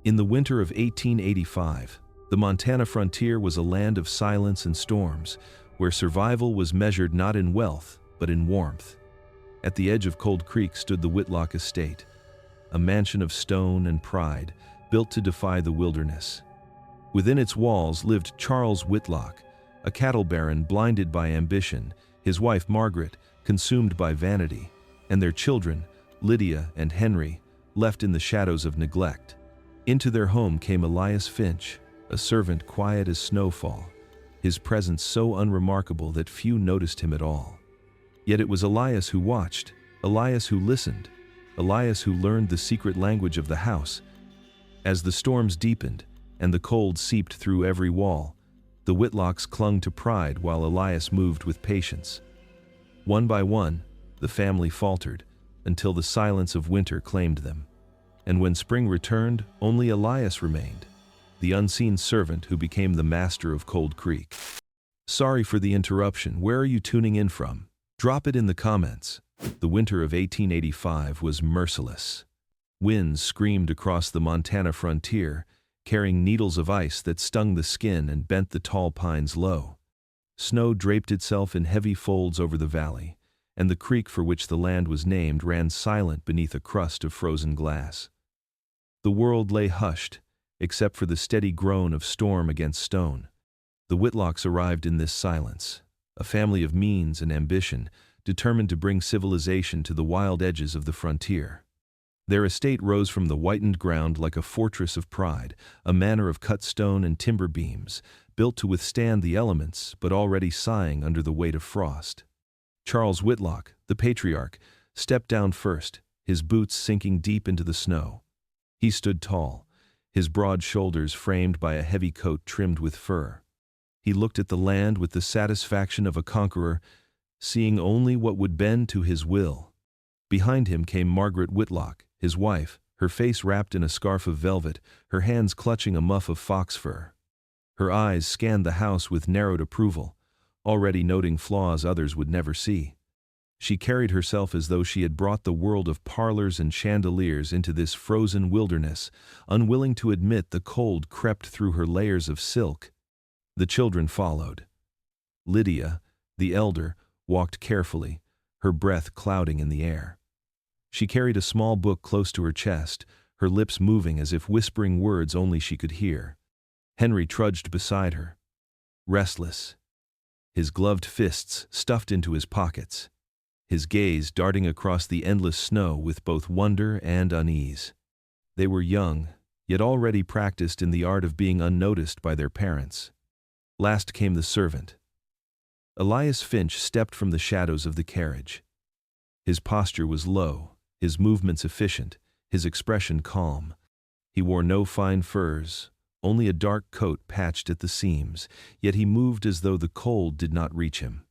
In the winter of 1885, the Montana frontier was a land of silence and storms, where survival was measured not in wealth, but in warmth. At the edge of Cold Creek stood the Whitlock estate, a mansion of stone and pride, built to defy the wilderness. Within its walls lived Charles Whitlock, a cattle baron blinded by ambition, his wife Margaret, consumed by vanity, and their children, Lydia and Henry, left in the shadows of neglect. Into their home came Elias Finch, a servant quiet as snowfall, his presence so unremarkable that few noticed him at all. Yet it was Elias who watched, Elias who listened, Elias who learned the secret language of the house. As the storms deepened and the cold seeped through every wall, the Whitlocks clung to pride while Elias moved with patience. One by one, the family faltered, until the silence of winter claimed them. And when spring returned, only Elias remained, the unseen servant who became the master of Cold Creek. Sorry for the interruption. Where are you tuning in from? Drop it in the comments. The winter of 1885 was merciless. Winds screamed across the Montana frontier, carrying needles of ice that stung the skin and bent the tall pines low. Snow draped itself in heavy folds over the valley, and the creek for which the land was named ran silent beneath a crust of frozen glass. The world lay hushed, except for the steady groan of storm against stone. The Whitlocks arrived in this silence, a family of means and ambition, determined to bring civilization to the wild edges of the frontier. Their estate rose from the whitened ground like a fortress of pride, a manor of cut stone and timber beams, built to withstand the elements but already sighing under the weight of frost. Charles Whitlock, the patriarch, stepped down first, his boots sinking deep into the snow. He stood tall, his broad shoulders framed by a heavy coat trimmed with fur. He looked at the land with the satisfaction of a conqueror, seeing only what would bend to his will. Behind him came Margaret Whitlock, his wife, her face wrapped in a scarf of velvet, her hands clutching a muff of fox fur. Her eyes scanned the house with narrowed approval, already noting flaws others would never see. She carried herself as though she had brought the world of parlors and chandeliers into this frozen wilderness, unwilling to admit the cold crept through her layers of silk. The children followed. Lydia, the elder, walked carefully, her breath clouding in the air. She carried a small book close to her chest, her lips moving as if whispering words only she could hear. Henry trudged beside her, restless, his gloved fists stuffed into his pockets, his gaze darting across the endless snow with both wonder and unease. They were young, yet already practiced in the art of being unnoticed by their parents. Last came the servant. Elias Finch stepped from the shadows of the carriage. His posture was low, his movements efficient, his expression calm. He wore no fine furs, only a dark coat patched at the seams, yet he moved as though the cold did not reach him.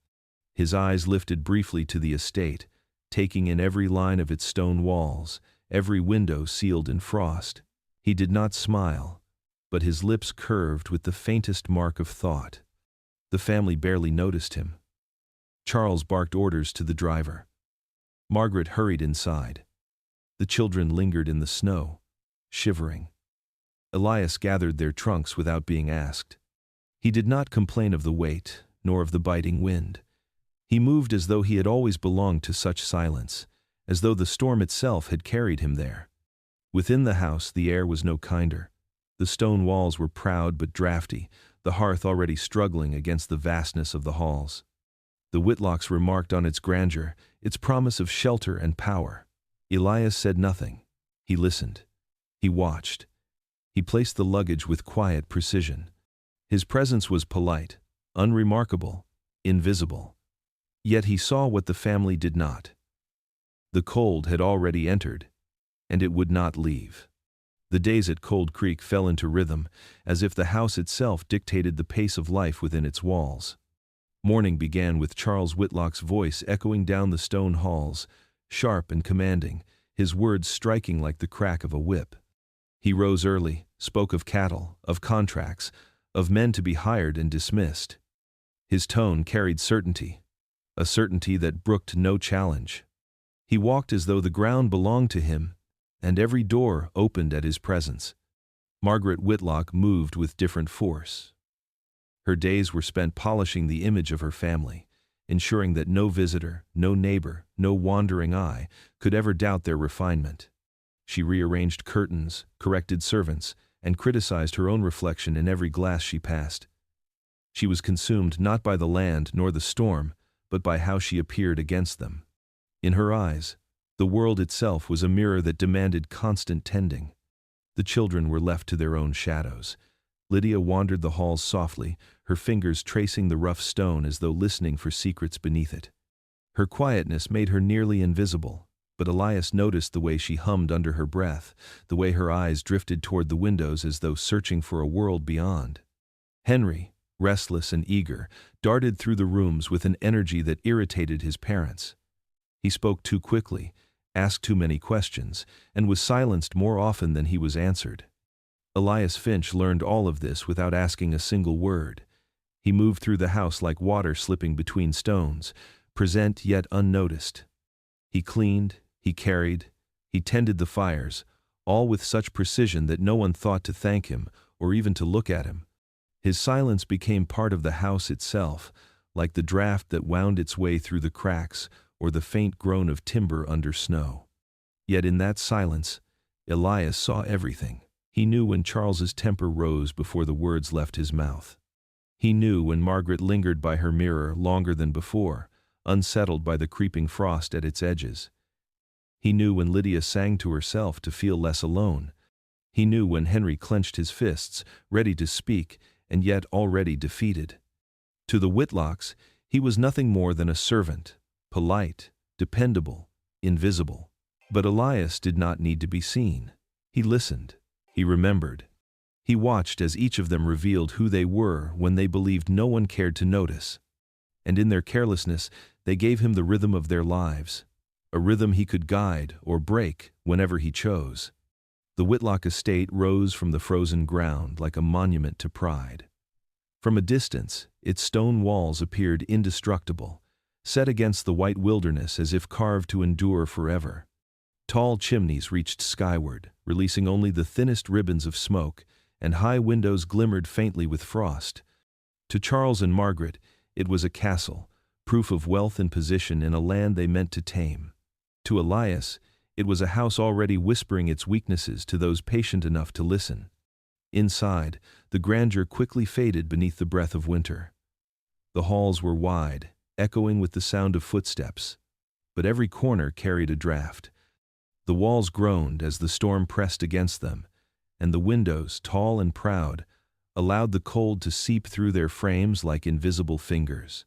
His eyes lifted briefly to the estate, taking in every line of its stone walls, every window sealed in frost. He did not smile, but his lips curved with the faintest mark of thought. The family barely noticed him. Charles barked orders to the driver. Margaret hurried inside. The children lingered in the snow, shivering. Elias gathered their trunks without being asked. He did not complain of the weight, nor of the biting wind. He moved as though he had always belonged to such silence, as though the storm itself had carried him there. Within the house the air was no kinder. The stone walls were proud but drafty, the hearth already struggling against the vastness of the halls. The Whitlocks remarked on its grandeur, its promise of shelter and power. Elias said nothing. He listened. He watched. He placed the luggage with quiet precision. His presence was polite, unremarkable, invisible. Yet he saw what the family did not. The cold had already entered, and it would not leave. The days at Cold Creek fell into rhythm, as if the house itself dictated the pace of life within its walls. Morning began with Charles Whitlock's voice echoing down the stone halls, sharp and commanding, his words striking like the crack of a whip. He rose early, spoke of cattle, of contracts, of men to be hired and dismissed. His tone carried certainty, a certainty that brooked no challenge. He walked as though the ground belonged to him, and every door opened at his presence. Margaret Whitlock moved with different force. Her days were spent polishing the image of her family, ensuring that no visitor, no neighbor, no wandering eye could ever doubt their refinement. She rearranged curtains, corrected servants, and criticized her own reflection in every glass she passed. She was consumed not by the land nor the storm, but by how she appeared against them. In her eyes, the world itself was a mirror that demanded constant tending. The children were left to their own shadows. Lydia wandered the halls softly, her fingers tracing the rough stone as though listening for secrets beneath it. Her quietness made her nearly invisible, but Elias noticed the way she hummed under her breath, the way her eyes drifted toward the windows as though searching for a world beyond. Henry, restless and eager, darted through the rooms with an energy that irritated his parents. He spoke too quickly, asked too many questions, and was silenced more often than he was answered. Elias Finch learned all of this without asking a single word. He moved through the house like water slipping between stones, present yet unnoticed. He cleaned, he carried, he tended the fires, all with such precision that no one thought to thank him or even to look at him. His silence became part of the house itself, like the draft that wound its way through the cracks or the faint groan of timber under snow. Yet in that silence, Elias saw everything. He knew when Charles's temper rose before the words left his mouth. He knew when Margaret lingered by her mirror longer than before, unsettled by the creeping frost at its edges. He knew when Lydia sang to herself to feel less alone. He knew when Henry clenched his fists, ready to speak, and yet already defeated. To the Whitlocks, he was nothing more than a servant, polite, dependable, invisible. But Elias did not need to be seen. He listened. He remembered. He watched as each of them revealed who they were when they believed no one cared to notice. And in their carelessness, they gave him the rhythm of their lives, a rhythm he could guide or break whenever he chose. The Whitlock estate rose from the frozen ground like a monument to pride. From a distance, its stone walls appeared indestructible, set against the white wilderness as if carved to endure forever. Tall chimneys reached skyward, releasing only the thinnest ribbons of smoke, and high windows glimmered faintly with frost. To Charles and Margaret, it was a castle, proof of wealth and position in a land they meant to tame. To Elias, it was a house already whispering its weaknesses to those patient enough to listen. Inside, the grandeur quickly faded beneath the breath of winter. The halls were wide, echoing with the sound of footsteps, but every corner carried a draught. The walls groaned as the storm pressed against them, and the windows, tall and proud, allowed the cold to seep through their frames like invisible fingers.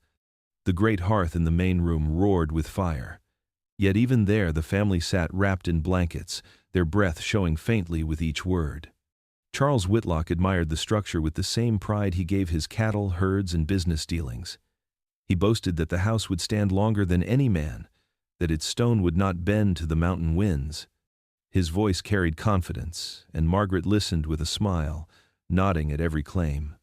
The great hearth in the main room roared with fire. Yet even there the family sat wrapped in blankets, their breath showing faintly with each word. Charles Whitlock admired the structure with the same pride he gave his cattle, herds, and business dealings. He boasted that the house would stand longer than any man, that its stone would not bend to the mountain winds. His voice carried confidence, and Margaret listened with a smile, nodding at every claim.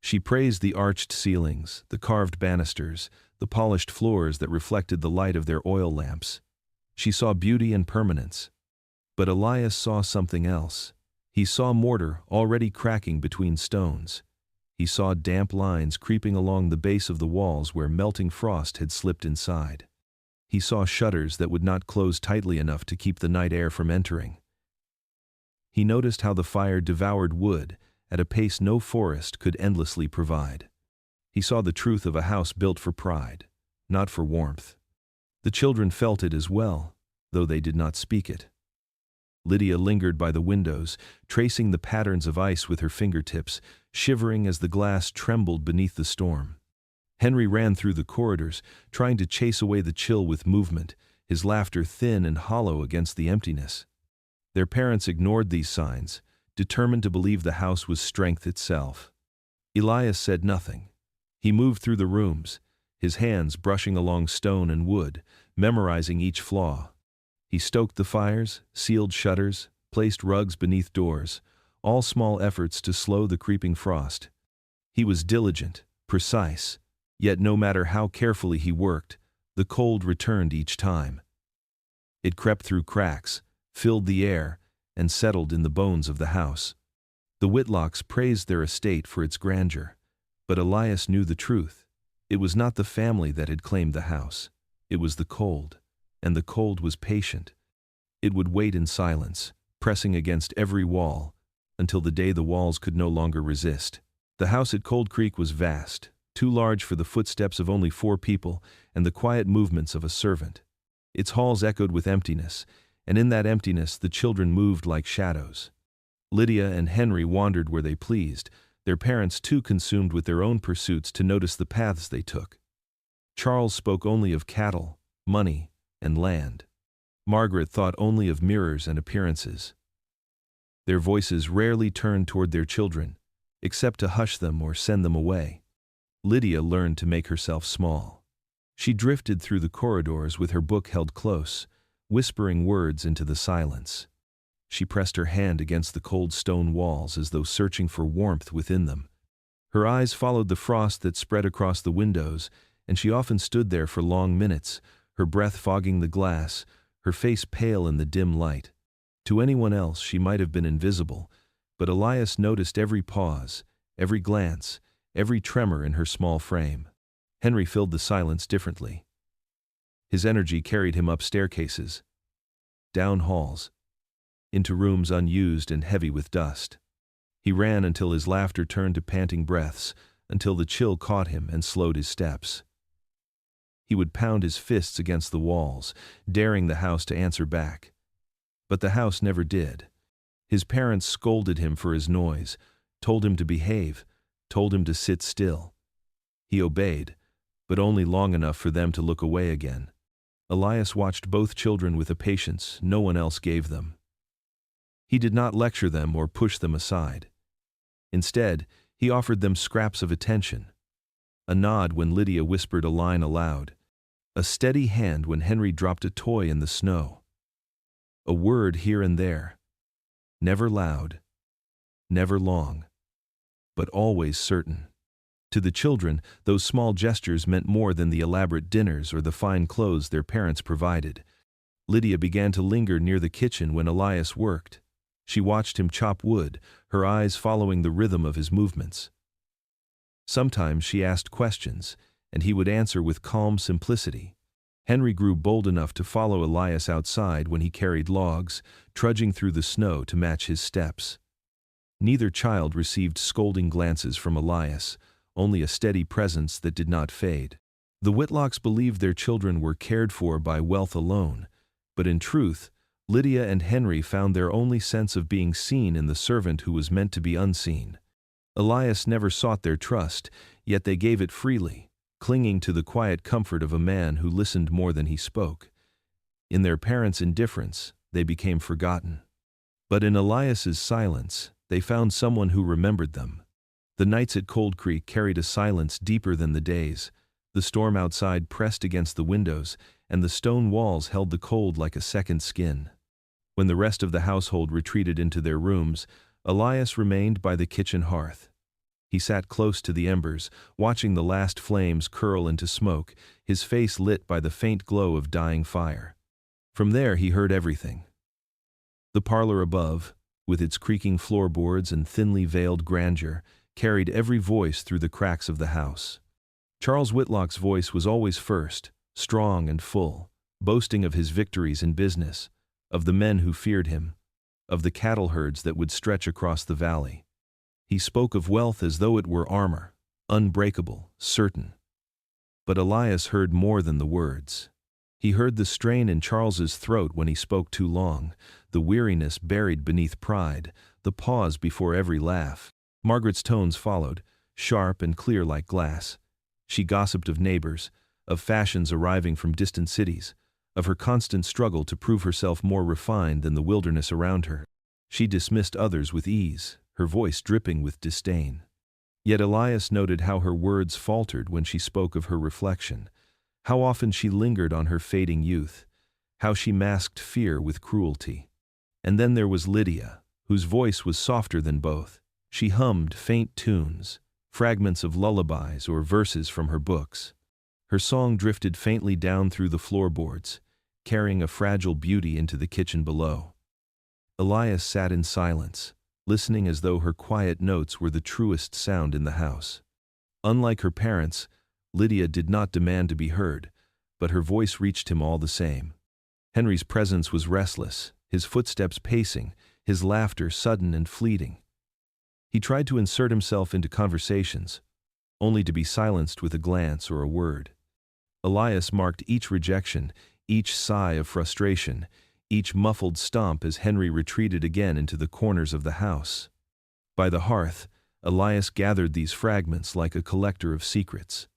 She praised the arched ceilings, the carved banisters, the polished floors that reflected the light of their oil lamps. She saw beauty and permanence. But Elias saw something else. He saw mortar already cracking between stones. He saw damp lines creeping along the base of the walls where melting frost had slipped inside. He saw shutters that would not close tightly enough to keep the night air from entering. He noticed how the fire devoured wood at a pace no forest could endlessly provide. He saw the truth of a house built for pride, not for warmth. The children felt it as well, though they did not speak it. Lydia lingered by the windows, tracing the patterns of ice with her fingertips, shivering as the glass trembled beneath the storm. Henry ran through the corridors, trying to chase away the chill with movement, his laughter thin and hollow against the emptiness. Their parents ignored these signs, determined to believe the house was strength itself. Elias said nothing. He moved through the rooms, his hands brushing along stone and wood, memorizing each flaw. He stoked the fires, sealed shutters, placed rugs beneath doors, all small efforts to slow the creeping frost. He was diligent, precise, yet no matter how carefully he worked, the cold returned each time. It crept through cracks, filled the air, and settled in the bones of the house. The Whitlocks praised their estate for its grandeur, but Elias knew the truth. It was not the family that had claimed the house. It was the cold, and the cold was patient. It would wait in silence, pressing against every wall, until the day the walls could no longer resist. The house at Cold Creek was vast, too large for the footsteps of only 4 people and the quiet movements of a servant. Its halls echoed with emptiness, and in that emptiness the children moved like shadows. Lydia and Henry wandered where they pleased, their parents too consumed with their own pursuits to notice the paths they took. Charles spoke only of cattle, money, and land. Margaret thought only of mirrors and appearances. Their voices rarely turned toward their children, except to hush them or send them away. Lydia learned to make herself small. She drifted through the corridors with her book held close, whispering words into the silence. She pressed her hand against the cold stone walls as though searching for warmth within them. Her eyes followed the frost that spread across the windows, and she often stood there for long minutes, her breath fogging the glass, her face pale in the dim light. To anyone else she might have been invisible, but Elias noticed every pause, every glance, every tremor in her small frame. Henry filled the silence differently. His energy carried him up staircases, down halls, into rooms unused and heavy with dust. He ran until his laughter turned to panting breaths, until the chill caught him and slowed his steps. He would pound his fists against the walls, daring the house to answer back. But the house never did. His parents scolded him for his noise, told him to behave, told him to sit still. He obeyed, but only long enough for them to look away again. Elias watched both children with a patience no one else gave them. He did not lecture them or push them aside. Instead, he offered them scraps of attention. A nod when Lydia whispered a line aloud. A steady hand when Henry dropped a toy in the snow. A word here and there. Never loud, never long, but always certain. To the children, those small gestures meant more than the elaborate dinners or the fine clothes their parents provided. Lydia began to linger near the kitchen when Elias worked. She watched him chop wood, her eyes following the rhythm of his movements. Sometimes she asked questions, and he would answer with calm simplicity. Henry grew bold enough to follow Elias outside when he carried logs, trudging through the snow to match his steps. Neither child received scolding glances from Elias, only a steady presence that did not fade. The Whitlocks believed their children were cared for by wealth alone, but in truth, Lydia and Henry found their only sense of being seen in the servant who was meant to be unseen. Elias never sought their trust, yet they gave it freely, clinging to the quiet comfort of a man who listened more than he spoke. In their parents' indifference, they became forgotten. But in Elias's silence, they found someone who remembered them. The nights at Cold Creek carried a silence deeper than the days. The storm outside pressed against the windows, and the stone walls held the cold like a second skin. When the rest of the household retreated into their rooms, Elias remained by the kitchen hearth. He sat close to the embers, watching the last flames curl into smoke, his face lit by the faint glow of dying fire. From there he heard everything. The parlor above, with its creaking floorboards and thinly veiled grandeur, carried every voice through the cracks of the house. Charles Whitlock's voice was always first, strong and full, boasting of his victories in business, of the men who feared him, of the cattle herds that would stretch across the valley. He spoke of wealth as though it were armor, unbreakable, certain. But Elias heard more than the words. He heard the strain in Charles's throat when he spoke too long, the weariness buried beneath pride, the pause before every laugh. Margaret's tones followed, sharp and clear like glass. She gossiped of neighbors, of fashions arriving from distant cities, of her constant struggle to prove herself more refined than the wilderness around her. She dismissed others with ease, her voice dripping with disdain. Yet Elias noted how her words faltered when she spoke of her reflection, how often she lingered on her fading youth, how she masked fear with cruelty. And then there was Lydia, whose voice was softer than both. She hummed faint tunes, fragments of lullabies or verses from her books. Her song drifted faintly down through the floorboards, carrying a fragile beauty into the kitchen below. Elias sat in silence, listening as though her quiet notes were the truest sound in the house. Unlike her parents, Lydia did not demand to be heard, but her voice reached him all the same. Henry's presence was restless, his footsteps pacing, his laughter sudden and fleeting. He tried to insert himself into conversations, only to be silenced with a glance or a word. Elias marked each rejection, each sigh of frustration, each muffled stomp as Henry retreated again into the corners of the house. By the hearth, Elias gathered these fragments like a collector of secrets.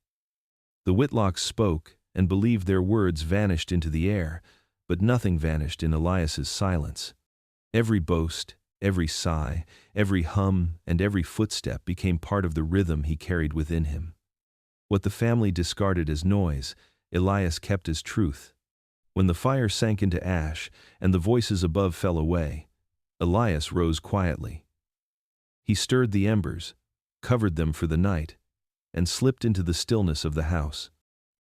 The Whitlocks spoke, and believed their words vanished into the air, but nothing vanished in Elias's silence. Every boast, every sigh, every hum, and every footstep became part of the rhythm he carried within him. What the family discarded as noise, Elias kept as truth. When the fire sank into ash, and the voices above fell away, Elias rose quietly. He stirred the embers, covered them for the night, and slipped into the stillness of the house.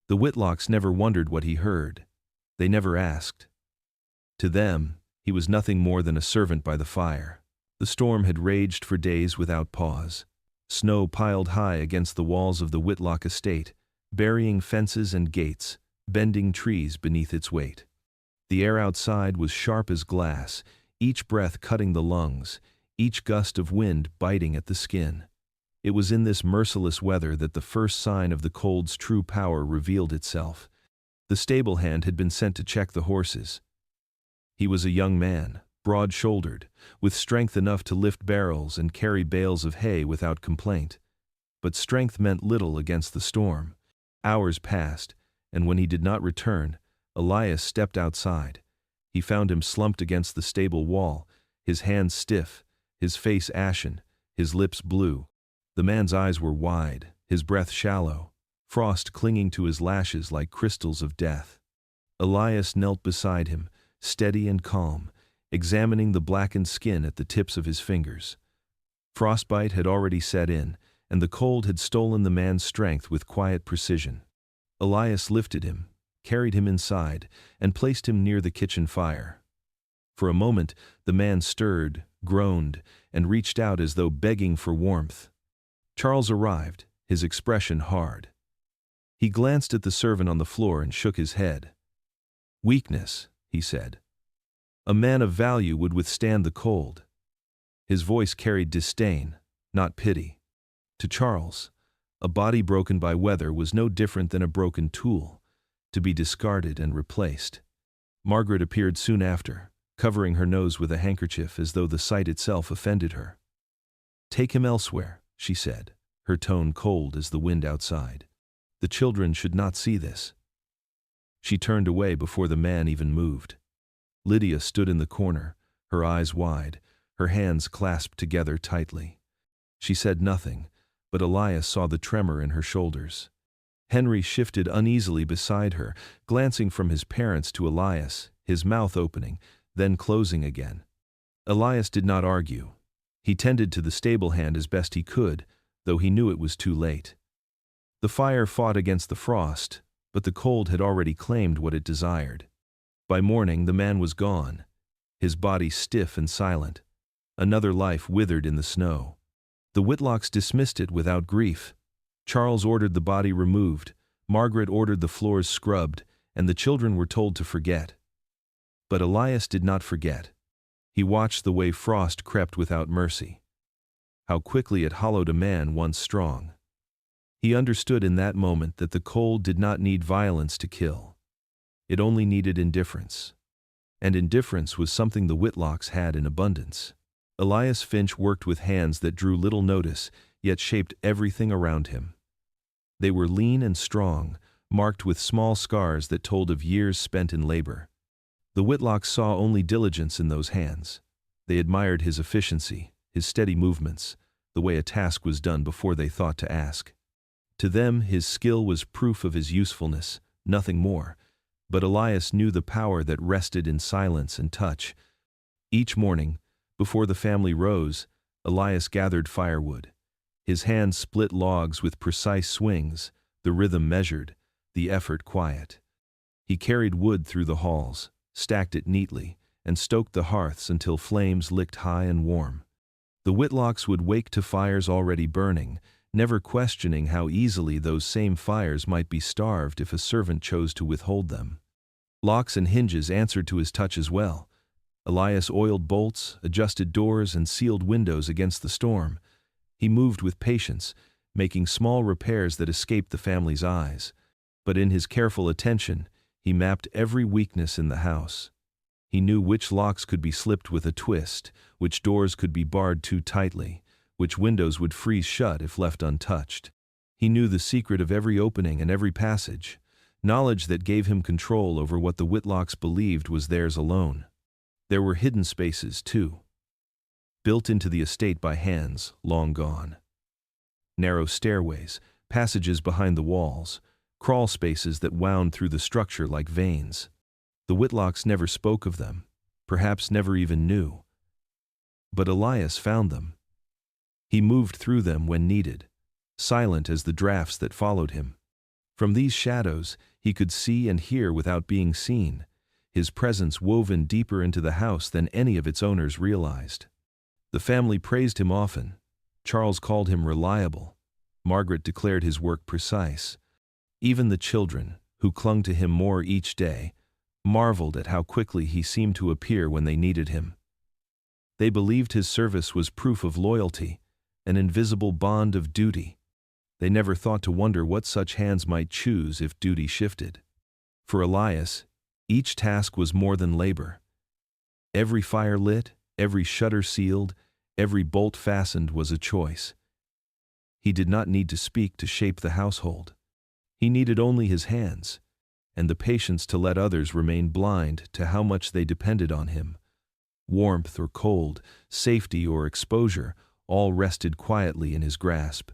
The Whitlocks never wondered what he heard. They never asked. To them, he was nothing more than a servant by the fire. The storm had raged for days without pause. Snow piled high against the walls of the Whitlock estate, burying fences and gates, bending trees beneath its weight. The air outside was sharp as glass, each breath cutting the lungs, each gust of wind biting at the skin. It was in this merciless weather that the first sign of the cold's true power revealed itself. The stable hand had been sent to check the horses. He was a young man, broad-shouldered, with strength enough to lift barrels and carry bales of hay without complaint. But strength meant little against the storm. Hours passed, and when he did not return, Elias stepped outside. He found him slumped against the stable wall, his hands stiff, his face ashen, his lips blue. The man's eyes were wide, his breath shallow, frost clinging to his lashes like crystals of death. Elias knelt beside him, steady and calm, examining the blackened skin at the tips of his fingers. Frostbite had already set in, and the cold had stolen the man's strength with quiet precision. Elias lifted him, carried him inside, and placed him near the kitchen fire. For a moment, the man stirred, groaned, and reached out as though begging for warmth. Charles arrived, his expression hard. He glanced at the servant on the floor and shook his head. "Weakness," he said. "A man of value would withstand the cold." His voice carried disdain, not pity. To Charles, a body broken by weather was no different than a broken tool, to be discarded and replaced. Margaret appeared soon after, covering her nose with a handkerchief as though the sight itself offended her. "Take him elsewhere," she said, her tone cold as the wind outside. "The children should not see this." She turned away before the man even moved. Lydia stood in the corner, her eyes wide, her hands clasped together tightly. She said nothing, but Elias saw the tremor in her shoulders. Henry shifted uneasily beside her, glancing from his parents to Elias, his mouth opening, then closing again. Elias did not argue. He tended to the stable hand as best he could, though he knew it was too late. The fire fought against the frost, but the cold had already claimed what it desired. By morning the man was gone, his body stiff and silent. Another life withered in the snow. The Whitlocks dismissed it without grief. Charles ordered the body removed, Margaret ordered the floors scrubbed, and the children were told to forget. But Elias did not forget. He watched the way frost crept without mercy. How quickly it hollowed a man once strong. He understood in that moment that the cold did not need violence to kill. It only needed indifference. And indifference was something the Whitlocks had in abundance. Elias Finch worked with hands that drew little notice, yet shaped everything around him. They were lean and strong, marked with small scars that told of years spent in labor. The Whitlocks saw only diligence in those hands. They admired his efficiency, his steady movements, the way a task was done before they thought to ask. To them, his skill was proof of his usefulness, nothing more. But Elias knew the power that rested in silence and touch. Each morning, before the family rose, Elias gathered firewood. His hands split logs with precise swings, the rhythm measured, the effort quiet. He carried wood through the halls, stacked it neatly, and stoked the hearths until flames licked high and warm. The Whitlocks would wake to fires already burning, never questioning how easily those same fires might be starved if a servant chose to withhold them. Locks and hinges answered to his touch as well. Elias oiled bolts, adjusted doors, and sealed windows against the storm. He moved with patience, making small repairs that escaped the family's eyes. But in his careful attention, he mapped every weakness in the house. He knew which locks could be slipped with a twist, which doors could be barred too tightly, which windows would freeze shut if left untouched. He knew the secret of every opening and every passage, knowledge that gave him control over what the Whitlocks believed was theirs alone. There were hidden spaces, too, built into the estate by hands long gone. Narrow stairways, passages behind the walls, crawl spaces that wound through the structure like veins. The Whitlocks never spoke of them, perhaps never even knew. But Elias found them. He moved through them when needed, silent as the drafts that followed him. From these shadows, he could see and hear without being seen, his presence woven deeper into the house than any of its owners realized. The family praised him often. Charles called him reliable. Margaret declared his work precise. Even the children, who clung to him more each day, marveled at how quickly he seemed to appear when they needed him. They believed his service was proof of loyalty, an invisible bond of duty. They never thought to wonder what such hands might choose if duty shifted. For Elias, each task was more than labor. Every fire lit, every shutter sealed, every bolt fastened was a choice. He did not need to speak to shape the household. He needed only his hands, and the patience to let others remain blind to how much they depended on him. Warmth or cold, safety or exposure, all rested quietly in his grasp.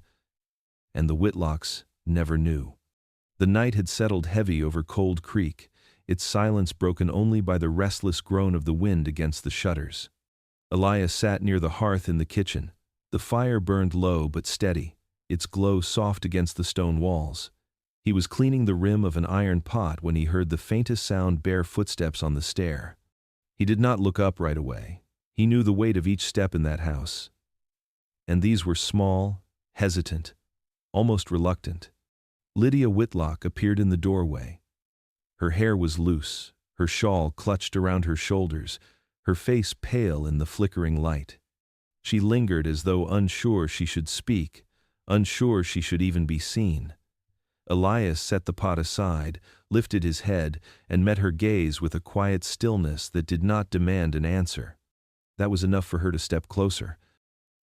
And the Whitlocks never knew. The night had settled heavy over Cold Creek, its silence broken only by the restless groan of the wind against the shutters. Elias sat near the hearth in the kitchen. The fire burned low but steady, its glow soft against the stone walls. He was cleaning the rim of an iron pot when he heard the faintest sound, bare footsteps on the stair. He did not look up right away. He knew the weight of each step in that house. And these were small, hesitant, almost reluctant. Lydia Whitlock appeared in the doorway. Her hair was loose, her shawl clutched around her shoulders, her face pale in the flickering light. She lingered as though unsure she should speak, unsure she should even be seen. Elias set the pot aside, lifted his head, and met her gaze with a quiet stillness that did not demand an answer. That was enough for her to step closer.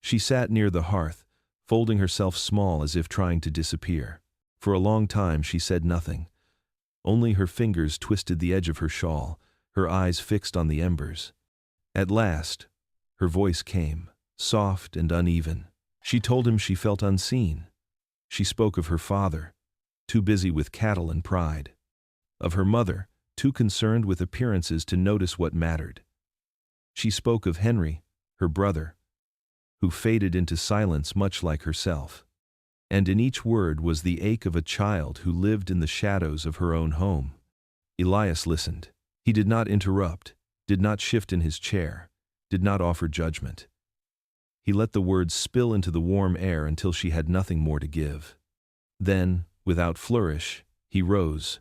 She sat near the hearth, folding herself small as if trying to disappear. For a long time she said nothing. Only her fingers twisted the edge of her shawl, her eyes fixed on the embers. At last, her voice came, soft and uneven. She told him she felt unseen. She spoke of her father, too busy with cattle and pride. Of her mother, too concerned with appearances to notice what mattered. She spoke of Henry, her brother, who faded into silence much like herself. And in each word was the ache of a child who lived in the shadows of her own home. Elias listened. He did not interrupt, did not shift in his chair, did not offer judgment. He let the words spill into the warm air until she had nothing more to give. Then, without flourish, he rose,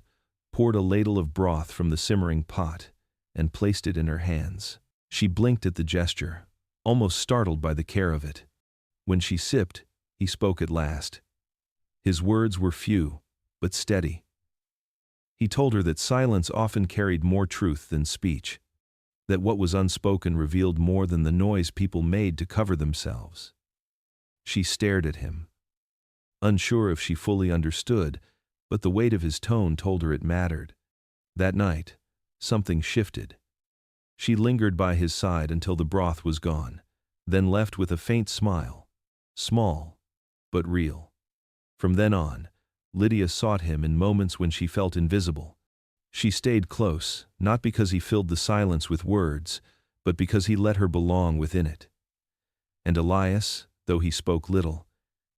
poured a ladle of broth from the simmering pot, and placed it in her hands. She blinked at the gesture, almost startled by the care of it. When she sipped, he spoke at last. His words were few, but steady. He told her that silence often carried more truth than speech, that what was unspoken revealed more than the noise people made to cover themselves. She stared at him, unsure if she fully understood, but the weight of his tone told her it mattered. That night, something shifted. She lingered by his side until the broth was gone, then left with a faint smile, small, but real. From then on, Lydia sought him in moments when she felt invisible. She stayed close, not because he filled the silence with words, but because he let her belong within it. And Elias, though he spoke little,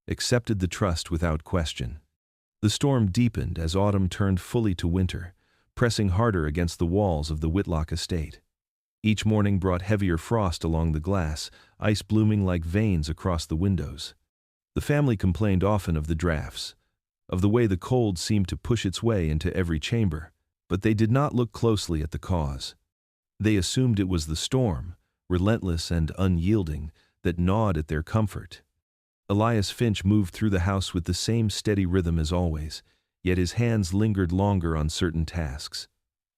accepted the trust without question. The storm deepened as autumn turned fully to winter, pressing harder against the walls of the Whitlock estate. Each morning brought heavier frost along the glass, ice blooming like veins across the windows. The family complained often of the drafts, of the way the cold seemed to push its way into every chamber, but they did not look closely at the cause. They assumed it was the storm, relentless and unyielding, that gnawed at their comfort. Elias Finch moved through the house with the same steady rhythm as always, yet his hands lingered longer on certain tasks.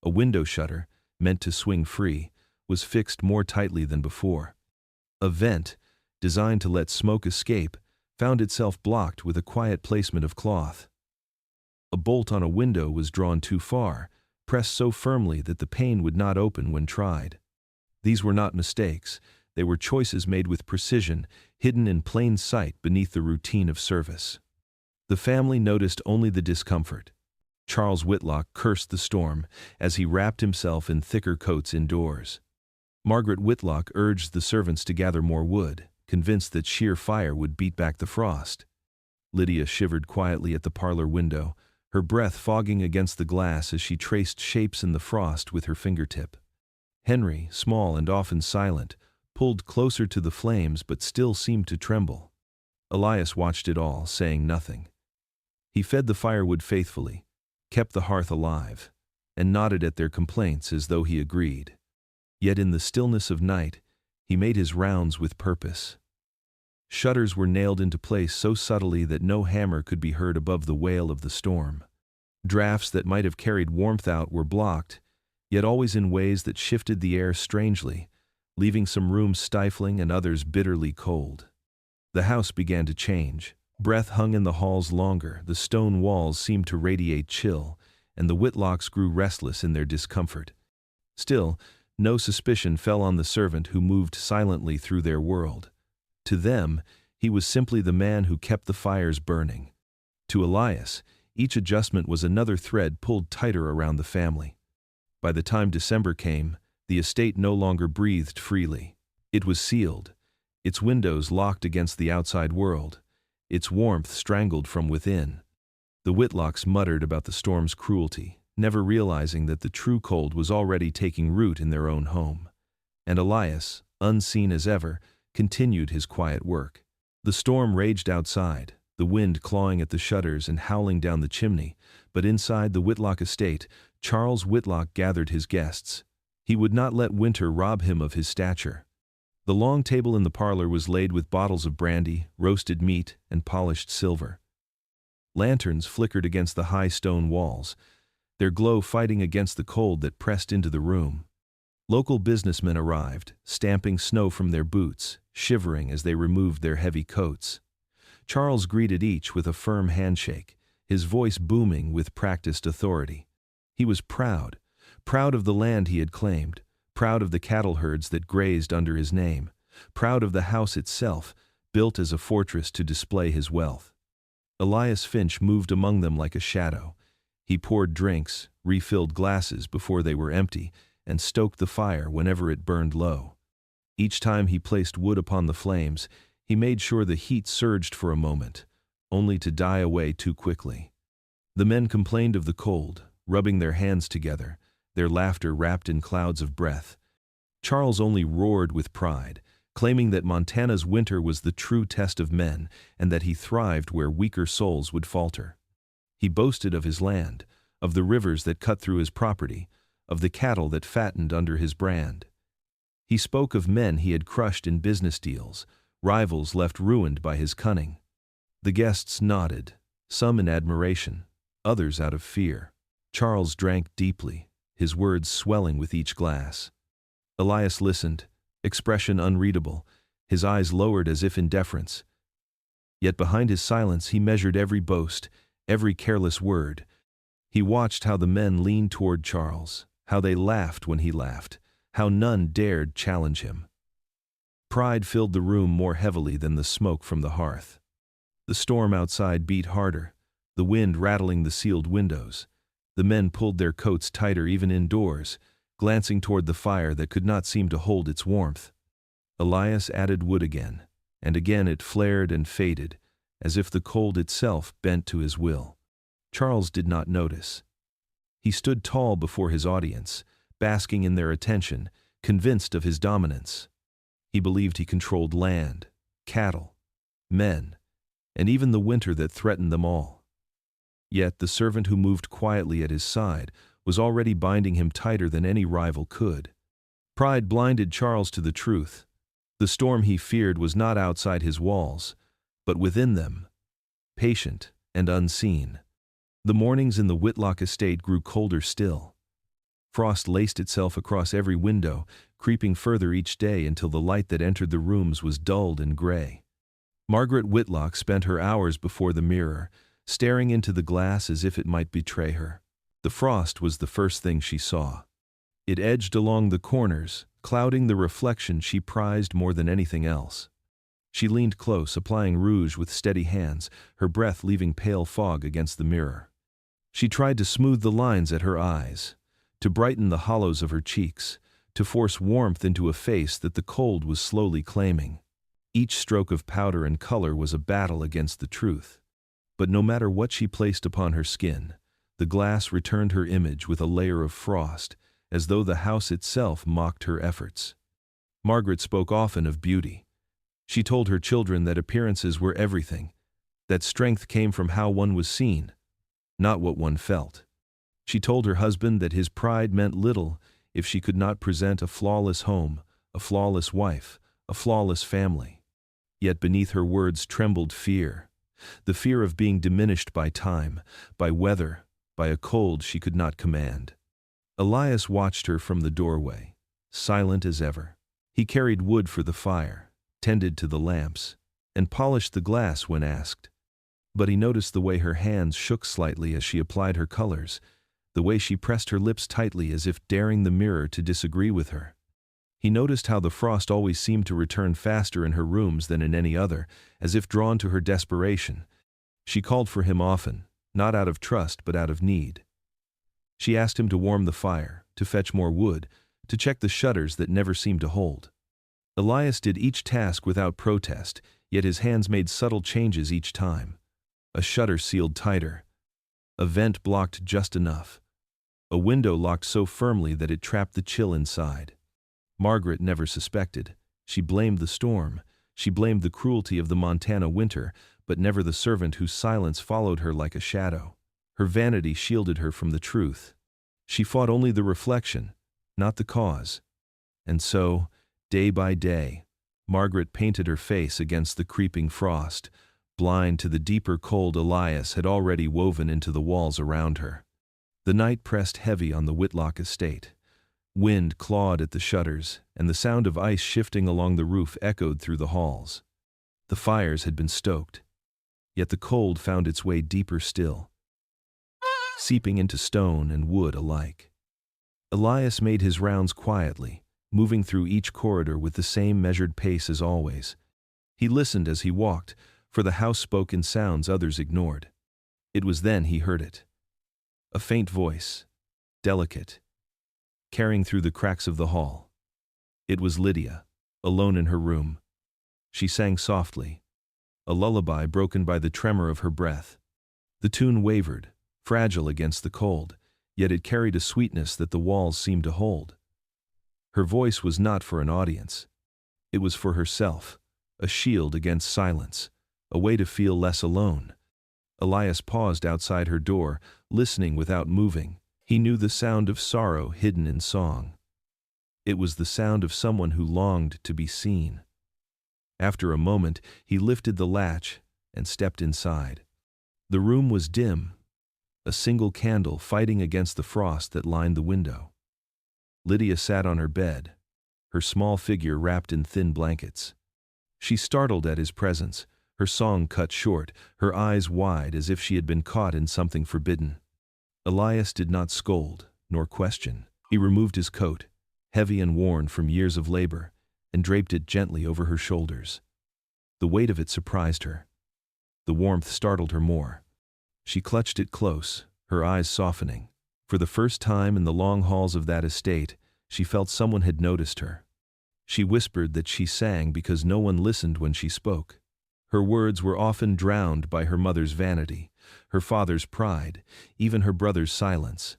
A window shutter, meant to swing free, was fixed more tightly than before. A vent, designed to let smoke escape, found itself blocked with a quiet placement of cloth. A bolt on a window was drawn too far, pressed so firmly that the pane would not open when tried. These were not mistakes, they were choices made with precision, hidden in plain sight beneath the routine of service. The family noticed only the discomfort. Charles Whitlock cursed the storm as he wrapped himself in thicker coats indoors. Margaret Whitlock urged the servants to gather more wood, convinced that sheer fire would beat back the frost. Lydia shivered quietly at the parlor window, her breath fogging against the glass as she traced shapes in the frost with her fingertip. Henry, small and often silent, pulled closer to the flames but still seemed to tremble. Elias watched it all, saying nothing. He fed the firewood faithfully, kept the hearth alive, and nodded at their complaints as though he agreed. Yet in the stillness of night, he made his rounds with purpose. Shutters were nailed into place so subtly that no hammer could be heard above the wail of the storm. Drafts that might have carried warmth out were blocked, yet always in ways that shifted the air strangely, leaving some rooms stifling and others bitterly cold. The house began to change. Breath hung in the halls longer, the stone walls seemed to radiate chill, and the Whitlocks grew restless in their discomfort. Still, no suspicion fell on the servant who moved silently through their world. To them, he was simply the man who kept the fires burning. To Elias, each adjustment was another thread pulled tighter around the family. By the time December came, the estate no longer breathed freely. It was sealed, its windows locked against the outside world, its warmth strangled from within. The Whitlocks muttered about the storm's cruelty, never realizing that the true cold was already taking root in their own home. And Elias, unseen as ever, continued his quiet work. The storm raged outside, the wind clawing at the shutters and howling down the chimney, but inside the Whitlock estate, Charles Whitlock gathered his guests. He would not let winter rob him of his stature. The long table in the parlor was laid with bottles of brandy, roasted meat, and polished silver. Lanterns flickered against the high stone walls, their glow fighting against the cold that pressed into the room. Local businessmen arrived, stamping snow from their boots, shivering as they removed their heavy coats. Charles greeted each with a firm handshake, his voice booming with practiced authority. He was proud of the land he had claimed, proud of the cattle herds that grazed under his name, proud of the house itself, built as a fortress to display his wealth. Elias Finch moved among them like a shadow. He poured drinks, refilled glasses before they were empty, and stoked the fire whenever it burned low. Each time he placed wood upon the flames, he made sure the heat surged for a moment, only to die away too quickly. The men complained of the cold, rubbing their hands together, their laughter wrapped in clouds of breath. Charles only roared with pride, claiming that Montana's winter was the true test of men and that he thrived where weaker souls would falter. He boasted of his land, of the rivers that cut through his property, of the cattle that fattened under his brand. He spoke of men he had crushed in business deals, rivals left ruined by his cunning. The guests nodded, some in admiration, others out of fear. Charles drank deeply, his words swelling with each glass. Elias listened, expression unreadable, his eyes lowered as if in deference. Yet behind his silence he measured every boast, every careless word. He watched how the men leaned toward Charles, how they laughed when he laughed, how none dared challenge him. Pride filled the room more heavily than the smoke from the hearth. The storm outside beat harder, the wind rattling the sealed windows. The men pulled their coats tighter even indoors, glancing toward the fire that could not seem to hold its warmth. Elias added wood again, and again it flared and faded, as if the cold itself bent to his will. Charles did not notice. He stood tall before his audience, basking in their attention, convinced of his dominance. He believed he controlled land, cattle, men, and even the winter that threatened them all. Yet the servant who moved quietly at his side was already binding him tighter than any rival could. Pride blinded Charles to the truth. The storm he feared was not outside his walls, but within them, patient and unseen. The mornings in the Whitlock estate grew colder still. Frost laced itself across every window, creeping further each day until the light that entered the rooms was dulled and gray. Margaret Whitlock spent her hours before the mirror, staring into the glass as if it might betray her. The frost was the first thing she saw. It edged along the corners, clouding the reflection she prized more than anything else. She leaned close, applying rouge with steady hands, her breath leaving pale fog against the mirror. She tried to smooth the lines at her eyes, to brighten the hollows of her cheeks, to force warmth into a face that the cold was slowly claiming. Each stroke of powder and color was a battle against the truth. But no matter what she placed upon her skin, the glass returned her image with a layer of frost, as though the house itself mocked her efforts. Margaret spoke often of beauty. She told her children that appearances were everything, that strength came from how one was seen, not what one felt. She told her husband that his pride meant little if she could not present a flawless home, a flawless wife, a flawless family. Yet beneath her words trembled fear, the fear of being diminished by time, by weather, by a cold she could not command. Elias watched her from the doorway, silent as ever. He carried wood for the fire, tended to the lamps, and polished the glass when asked. But he noticed the way her hands shook slightly as she applied her colors, the way she pressed her lips tightly as if daring the mirror to disagree with her. He noticed how the frost always seemed to return faster in her rooms than in any other, as if drawn to her desperation. She called for him often, not out of trust but out of need. She asked him to warm the fire, to fetch more wood, to check the shutters that never seemed to hold. Elias did each task without protest, yet his hands made subtle changes each time. A shutter sealed tighter. A vent blocked just enough. A window locked so firmly that it trapped the chill inside. Margaret never suspected. She blamed the storm. She blamed the cruelty of the Montana winter, but never the servant whose silence followed her like a shadow. Her vanity shielded her from the truth. She fought only the reflection, not the cause. And so, day by day, Margaret painted her face against the creeping frost, blind to the deeper cold Elias had already woven into the walls around her. The night pressed heavy on the Whitlock estate. Wind clawed at the shutters, and the sound of ice shifting along the roof echoed through the halls. The fires had been stoked, yet the cold found its way deeper still, seeping into stone and wood alike. Elias made his rounds quietly, moving through each corridor with the same measured pace as always. He listened as he walked, for the house spoke in sounds others ignored. It was then he heard it. A faint voice, delicate, carrying through the cracks of the hall. It was Lydia, alone in her room. She sang softly, a lullaby broken by the tremor of her breath. The tune wavered, fragile against the cold, yet it carried a sweetness that the walls seemed to hold. Her voice was not for an audience. It was for herself, a shield against silence, a way to feel less alone. Elias paused outside her door, listening without moving. He knew the sound of sorrow hidden in song. It was the sound of someone who longed to be seen. After a moment, he lifted the latch and stepped inside. The room was dim, a single candle fighting against the frost that lined the window. Lydia sat on her bed, her small figure wrapped in thin blankets. She startled at his presence, her song cut short, her eyes wide as if she had been caught in something forbidden. Elias did not scold, nor question. He removed his coat, heavy and worn from years of labor, and draped it gently over her shoulders. The weight of it surprised her. The warmth startled her more. She clutched it close, her eyes softening. For the first time in the long halls of that estate, she felt someone had noticed her. She whispered that she sang because no one listened when she spoke. Her words were often drowned by her mother's vanity, her father's pride, even her brother's silence.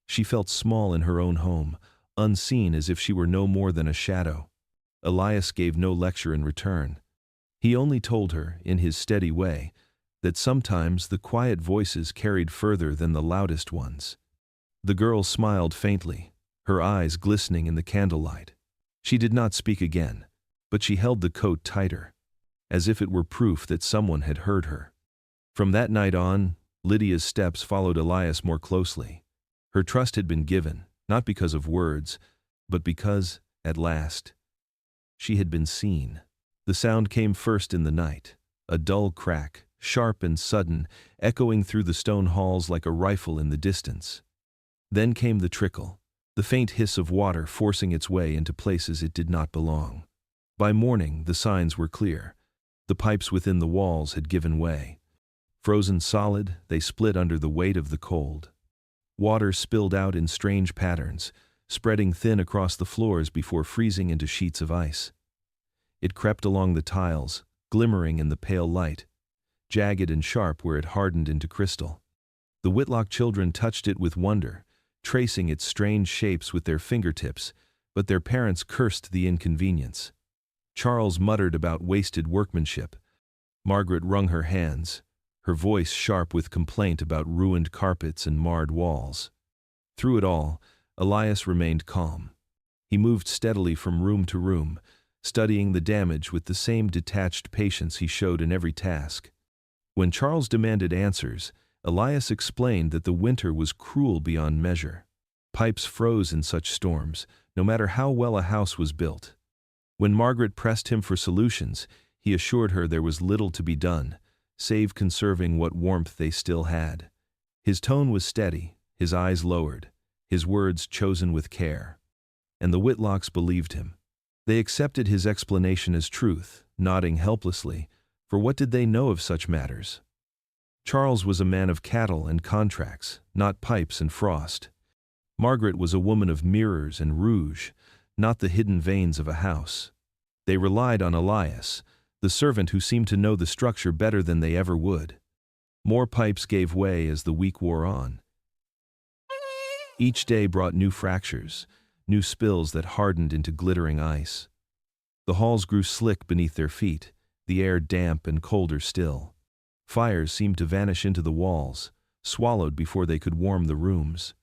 She felt small in her own home, unseen as if she were no more than a shadow. Elias gave no lecture in return. He only told her, in his steady way, that sometimes the quiet voices carried further than the loudest ones. The girl smiled faintly, her eyes glistening in the candlelight. She did not speak again, but she held the coat tighter, as if it were proof that someone had heard her. From that night on, Lydia's steps followed Elias more closely. Her trust had been given, not because of words, but because, at last, she had been seen. The sound came first in the night, a dull crack, sharp and sudden, echoing through the stone halls like a rifle in the distance. Then came the trickle, the faint hiss of water forcing its way into places it did not belong. By morning, the signs were clear. The pipes within the walls had given way. Frozen solid, they split under the weight of the cold. Water spilled out in strange patterns, spreading thin across the floors before freezing into sheets of ice. It crept along the tiles, glimmering in the pale light, jagged and sharp where it hardened into crystal. The Whitlock children touched it with wonder, tracing its strange shapes with their fingertips, but their parents cursed the inconvenience. Charles muttered about wasted workmanship. Margaret wrung her hands, her voice sharp with complaint about ruined carpets and marred walls. Through it all, Elias remained calm. He moved steadily from room to room, studying the damage with the same detached patience he showed in every task. When Charles demanded answers, Elias explained that the winter was cruel beyond measure. Pipes froze in such storms, no matter how well a house was built. When Margaret pressed him for solutions, he assured her there was little to be done, save conserving what warmth they still had. His tone was steady, his eyes lowered, his words chosen with care. And the Whitlocks believed him. They accepted his explanation as truth, nodding helplessly, for what did they know of such matters? Charles was a man of cattle and contracts, not pipes and frost. Margaret was a woman of mirrors and rouge, not the hidden veins of a house. They relied on Elias, the servant who seemed to know the structure better than they ever would. More pipes gave way as the week wore on. Each day brought new fractures, new spills that hardened into glittering ice. The halls grew slick beneath their feet, the air damp and colder still. Fires seemed to vanish into the walls, swallowed before they could warm the rooms.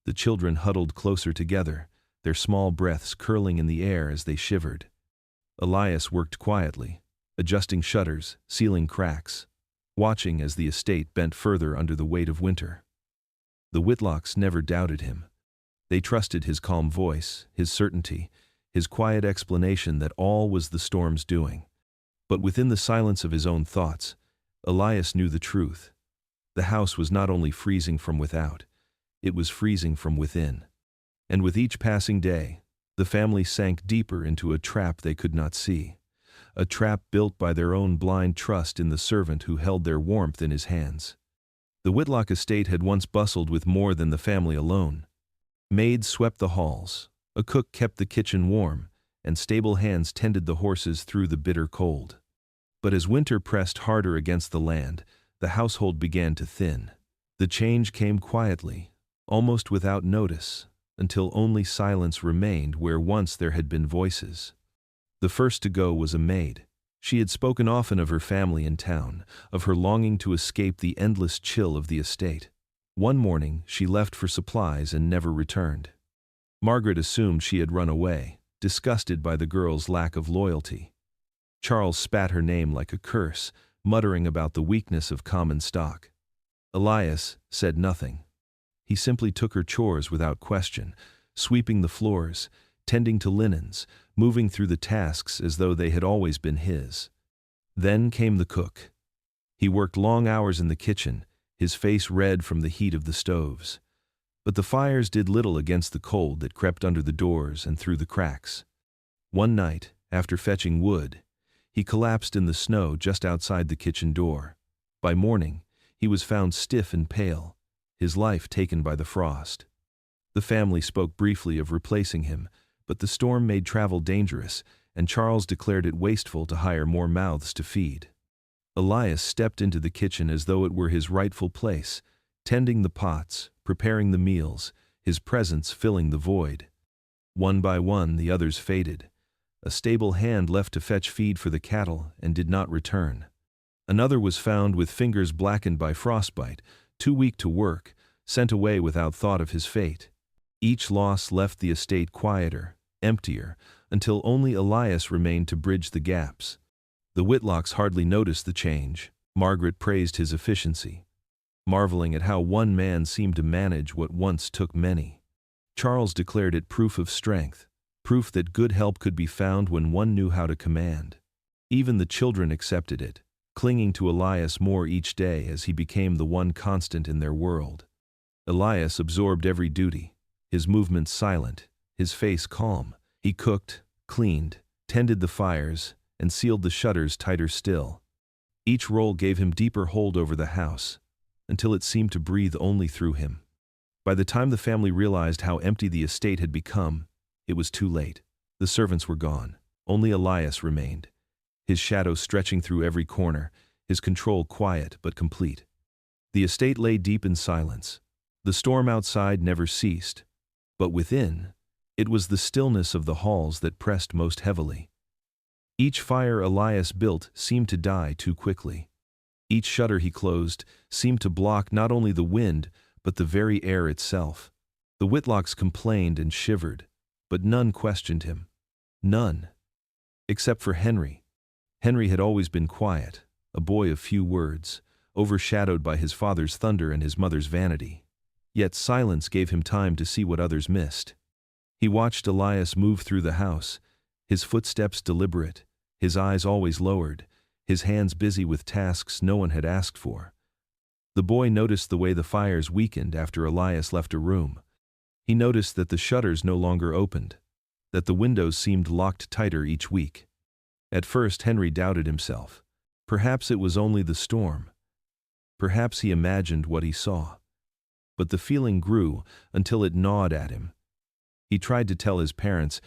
The children huddled closer together, their small breaths curling in the air as they shivered. Elias worked quietly, adjusting shutters, sealing cracks, watching as the estate bent further under the weight of winter. The Whitlocks never doubted him. They trusted his calm voice, his certainty, his quiet explanation that all was the storm's doing. But within the silence of his own thoughts, Elias knew the truth. The house was not only freezing from without, it was freezing from within. And with each passing day, the family sank deeper into a trap they could not see, a trap built by their own blind trust in the servant who held their warmth in his hands. The Whitlock estate had once bustled with more than the family alone. Maids swept the halls, a cook kept the kitchen warm, and stable hands tended the horses through the bitter cold. But as winter pressed harder against the land, the household began to thin. The change came quietly, almost without notice, until only silence remained where once there had been voices. The first to go was a maid. She had spoken often of her family in town, of her longing to escape the endless chill of the estate. One morning she left for supplies and never returned. Margaret assumed she had run away, disgusted by the girl's lack of loyalty. Charles spat her name like a curse, muttering about the weakness of common stock. Elias said nothing. He simply took her chores without question, sweeping the floors, tending to linens, moving through the tasks as though they had always been his. Then came the cook. He worked long hours in the kitchen, his face red from the heat of the stoves. But the fires did little against the cold that crept under the doors and through the cracks. One night, after fetching wood, he collapsed in the snow just outside the kitchen door. By morning, he was found stiff and pale, his life taken by the frost. The family spoke briefly of replacing him, but the storm made travel dangerous, and Charles declared it wasteful to hire more mouths to feed. Elias stepped into the kitchen as though it were his rightful place, tending the pots, preparing the meals, his presence filling the void. One by one the others faded. A stable hand left to fetch feed for the cattle and did not return. Another was found with fingers blackened by frostbite, too weak to work, sent away without thought of his fate. Each loss left the estate quieter, emptier, until only Elias remained to bridge the gaps. The Whitlocks hardly noticed the change. Margaret praised his efficiency, marveling at how one man seemed to manage what once took many. Charles declared it proof of strength, proof that good help could be found when one knew how to command. Even the children accepted it, clinging to Elias more each day as he became the one constant in their world. Elias absorbed every duty, his movements silent, his face calm. He cooked, cleaned, tended the fires, and sealed the shutters tighter still. Each role gave him deeper hold over the house, until it seemed to breathe only through him. By the time the family realized how empty the estate had become, it was too late. The servants were gone. Only Elias remained, his shadow stretching through every corner, his control quiet but complete. The estate lay deep in silence. The storm outside never ceased, but within, it was the stillness of the halls that pressed most heavily. Each fire Elias built seemed to die too quickly. Each shutter he closed seemed to block not only the wind, but the very air itself. The Whitlocks complained and shivered, but none questioned him. None. Except for Henry. Henry had always been quiet, a boy of few words, overshadowed by his father's thunder and his mother's vanity. Yet silence gave him time to see what others missed. He watched Elias move through the house, his footsteps deliberate, his eyes always lowered, his hands busy with tasks no one had asked for. The boy noticed the way the fires weakened after Elias left a room. He noticed that the shutters no longer opened, that the windows seemed locked tighter each week. At first Henry doubted himself. Perhaps it was only the storm. Perhaps he imagined what he saw. But the feeling grew until it gnawed at him. He tried to tell his parents.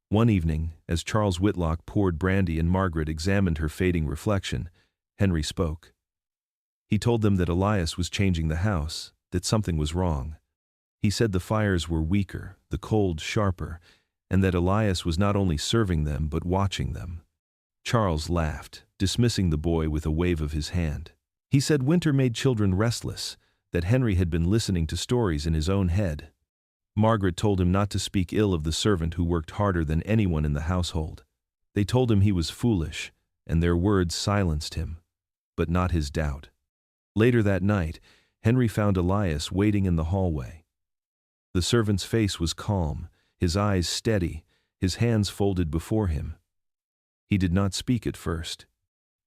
One evening, as Charles Whitlock poured brandy and Margaret examined her fading reflection, Henry spoke. He told them that Elias was changing the house, that something was wrong. He said the fires were weaker, the cold sharper, and that Elias was not only serving them but watching them. Charles laughed, dismissing the boy with a wave of his hand. He said winter made children restless, that Henry had been listening to stories in his own head. Margaret told him not to speak ill of the servant who worked harder than anyone in the household. They told him he was foolish, and their words silenced him, but not his doubt. Later that night, Henry found Elias waiting in the hallway. The servant's face was calm, his eyes steady, his hands folded before him. He did not speak at first.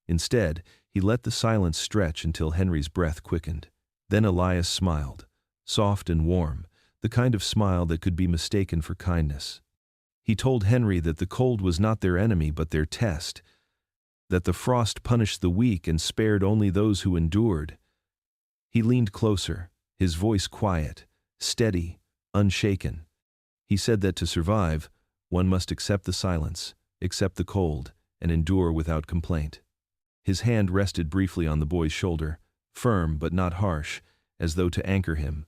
Instead, he let the silence stretch until Henry's breath quickened. Then Elias smiled, soft and warm, the kind of smile that could be mistaken for kindness. He told Henry that the cold was not their enemy but their test, that the frost punished the weak and spared only those who endured. He leaned closer, his voice quiet, steady, unshaken. He said that to survive, one must accept the silence, accept the cold, and endure without complaint. His hand rested briefly on the boy's shoulder, firm but not harsh, as though to anchor him.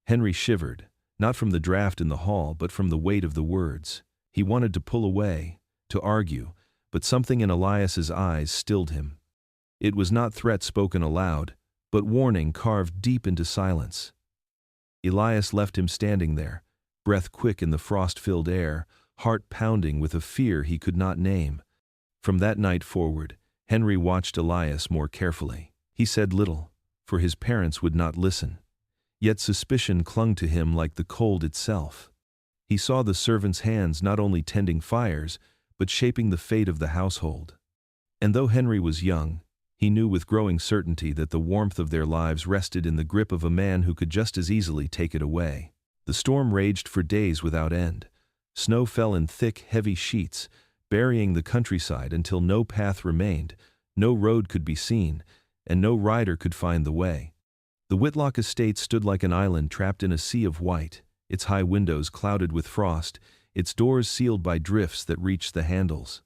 Henry shivered, not from the draft in the hall but from the weight of the words. He wanted to pull away, to argue, but something in Elias's eyes stilled him. It was not threat spoken aloud, but warning carved deep into silence. Elias left him standing there, breath quick in the frost-filled air, heart pounding with a fear he could not name. From that night forward, Henry watched Elias more carefully. He said little, for his parents would not listen. Yet suspicion clung to him like the cold itself. He saw the servants' hands not only tending fires, but shaping the fate of the household. And though Henry was young, he knew with growing certainty that the warmth of their lives rested in the grip of a man who could just as easily take it away. The storm raged for days without end. Snow fell in thick, heavy sheets, burying the countryside until no path remained, no road could be seen, and no rider could find the way. The Whitlock estate stood like an island trapped in a sea of white, its high windows clouded with frost, its doors sealed by drifts that reached the handles.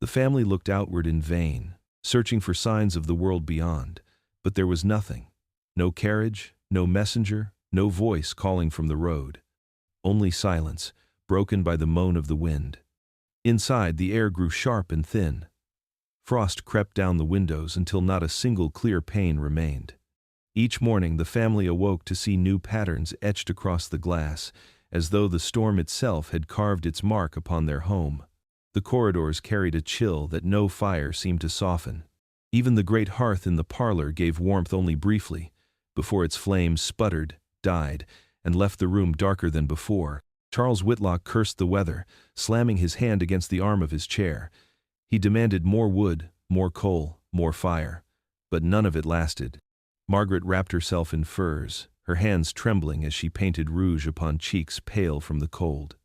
The family looked outward in vain, searching for signs of the world beyond, but there was nothing. No carriage, no messenger, no voice calling from the road. Only silence, broken by the moan of the wind. Inside, the air grew sharp and thin. Frost crept down the windows until not a single clear pane remained. Each morning the family awoke to see new patterns etched across the glass, as though the storm itself had carved its mark upon their home. The corridors carried a chill that no fire seemed to soften. Even the great hearth in the parlor gave warmth only briefly, before its flames sputtered, died, and left the room darker than before. Charles Whitlock cursed the weather, slamming his hand against the arm of his chair. He demanded more wood, more coal, more fire, but none of it lasted. Margaret wrapped herself in furs, her hands trembling as she painted rouge upon cheeks pale from the cold.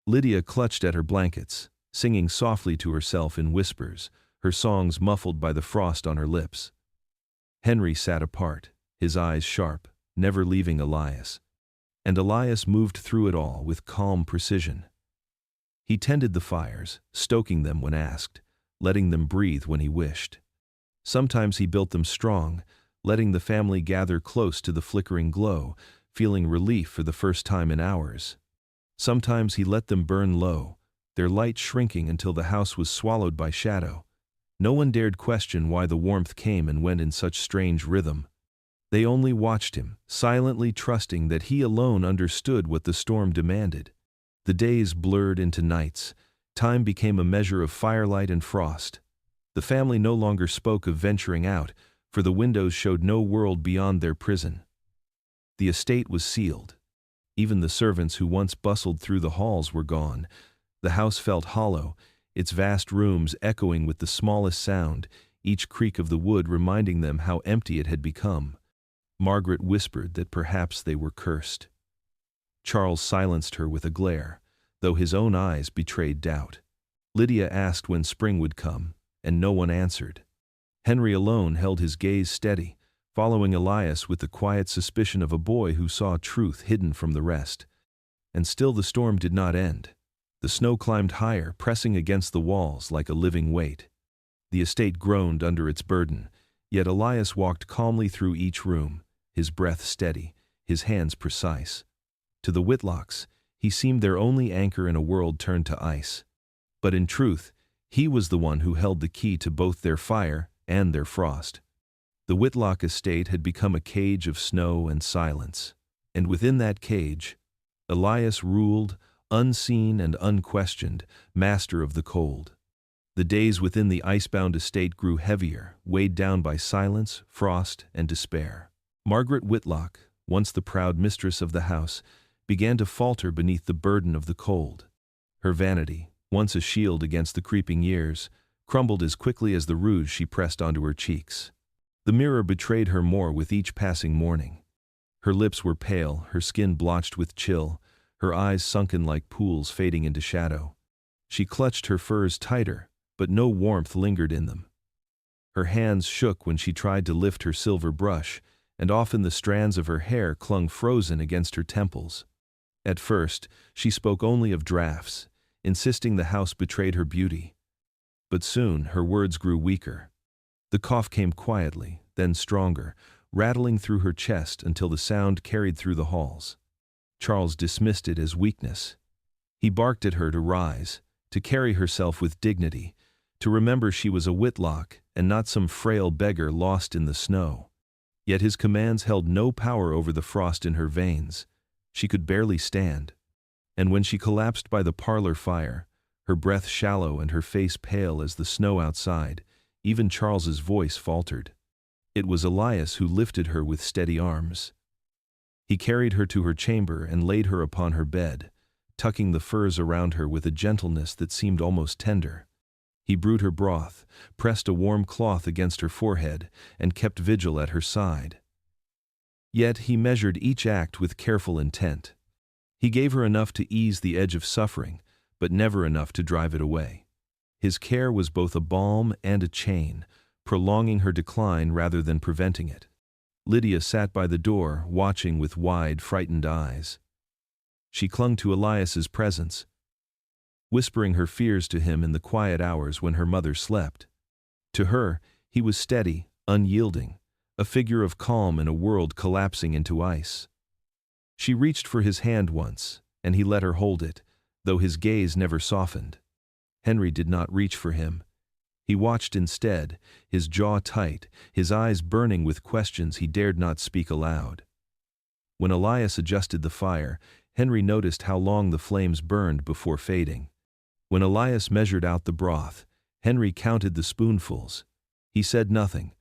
Lydia clutched at her blankets, singing softly to herself in whispers, her songs muffled by the frost on her lips. Henry sat apart, his eyes sharp, never leaving Elias. And Elias moved through it all with calm precision. He tended the fires, stoking them when asked, letting them breathe when he wished. Sometimes he built them strong, letting the family gather close to the flickering glow, feeling relief for the first time in hours. Sometimes he let them burn low, their light shrinking until the house was swallowed by shadow. No one dared question why the warmth came and went in such strange rhythm. They only watched him, silently trusting that he alone understood what the storm demanded. The days blurred into nights. Time became a measure of firelight and frost. The family no longer spoke of venturing out, for the windows showed no world beyond their prison. The estate was sealed. Even the servants who once bustled through the halls were gone. The house felt hollow, its vast rooms echoing with the smallest sound, each creak of the wood reminding them how empty it had become. Margaret whispered that perhaps they were cursed. Charles silenced her with a glare, though his own eyes betrayed doubt. Lydia asked when spring would come, and no one answered. Henry alone held his gaze steady, following Elias with the quiet suspicion of a boy who saw truth hidden from the rest. And still the storm did not end. The snow climbed higher, pressing against the walls like a living weight. The estate groaned under its burden, yet Elias walked calmly through each room, his breath steady, his hands precise. To the Whitlocks, he seemed their only anchor in a world turned to ice. But in truth, he was the one who held the key to both their fire and their frost. The Whitlock estate had become a cage of snow and silence, and within that cage, Elias ruled, unseen and unquestioned, master of the cold. The days within the icebound estate grew heavier, weighed down by silence, frost, and despair. Margaret Whitlock, once the proud mistress of the house, began to falter beneath the burden of the cold. Her vanity, once a shield against the creeping years, crumbled as quickly as the rouge she pressed onto her cheeks. The mirror betrayed her more with each passing morning. Her lips were pale, her skin blotched with chill, her eyes sunken like pools fading into shadow. She clutched her furs tighter, but no warmth lingered in them. Her hands shook when she tried to lift her silver brush, and often the strands of her hair clung frozen against her temples. At first, she spoke only of drafts, insisting the house betrayed her beauty. But soon her words grew weaker. The cough came quietly, then stronger, rattling through her chest until the sound carried through the halls. Charles dismissed it as weakness. He barked at her to rise, to carry herself with dignity, to remember she was a Whitlock and not some frail beggar lost in the snow. Yet his commands held no power over the frost in her veins. She could barely stand. And when she collapsed by the parlor fire, her breath shallow and her face pale as the snow outside, even Charles's voice faltered. It was Elias who lifted her with steady arms. He carried her to her chamber and laid her upon her bed, tucking the furs around her with a gentleness that seemed almost tender. He brewed her broth, pressed a warm cloth against her forehead, and kept vigil at her side. Yet he measured each act with careful intent. He gave her enough to ease the edge of suffering, but never enough to drive it away. His care was both a balm and a chain, prolonging her decline rather than preventing it. Lydia sat by the door, watching with wide, frightened eyes. She clung to Elias's presence, whispering her fears to him in the quiet hours when her mother slept. To her, he was steady, unyielding, a figure of calm in a world collapsing into ice. She reached for his hand once, and he let her hold it, though his gaze never softened. Henry did not reach for him. He watched instead, his jaw tight, his eyes burning with questions he dared not speak aloud. When Elias adjusted the fire, Henry noticed how long the flames burned before fading. When Elias measured out the broth, Henry counted the spoonfuls. He said nothing,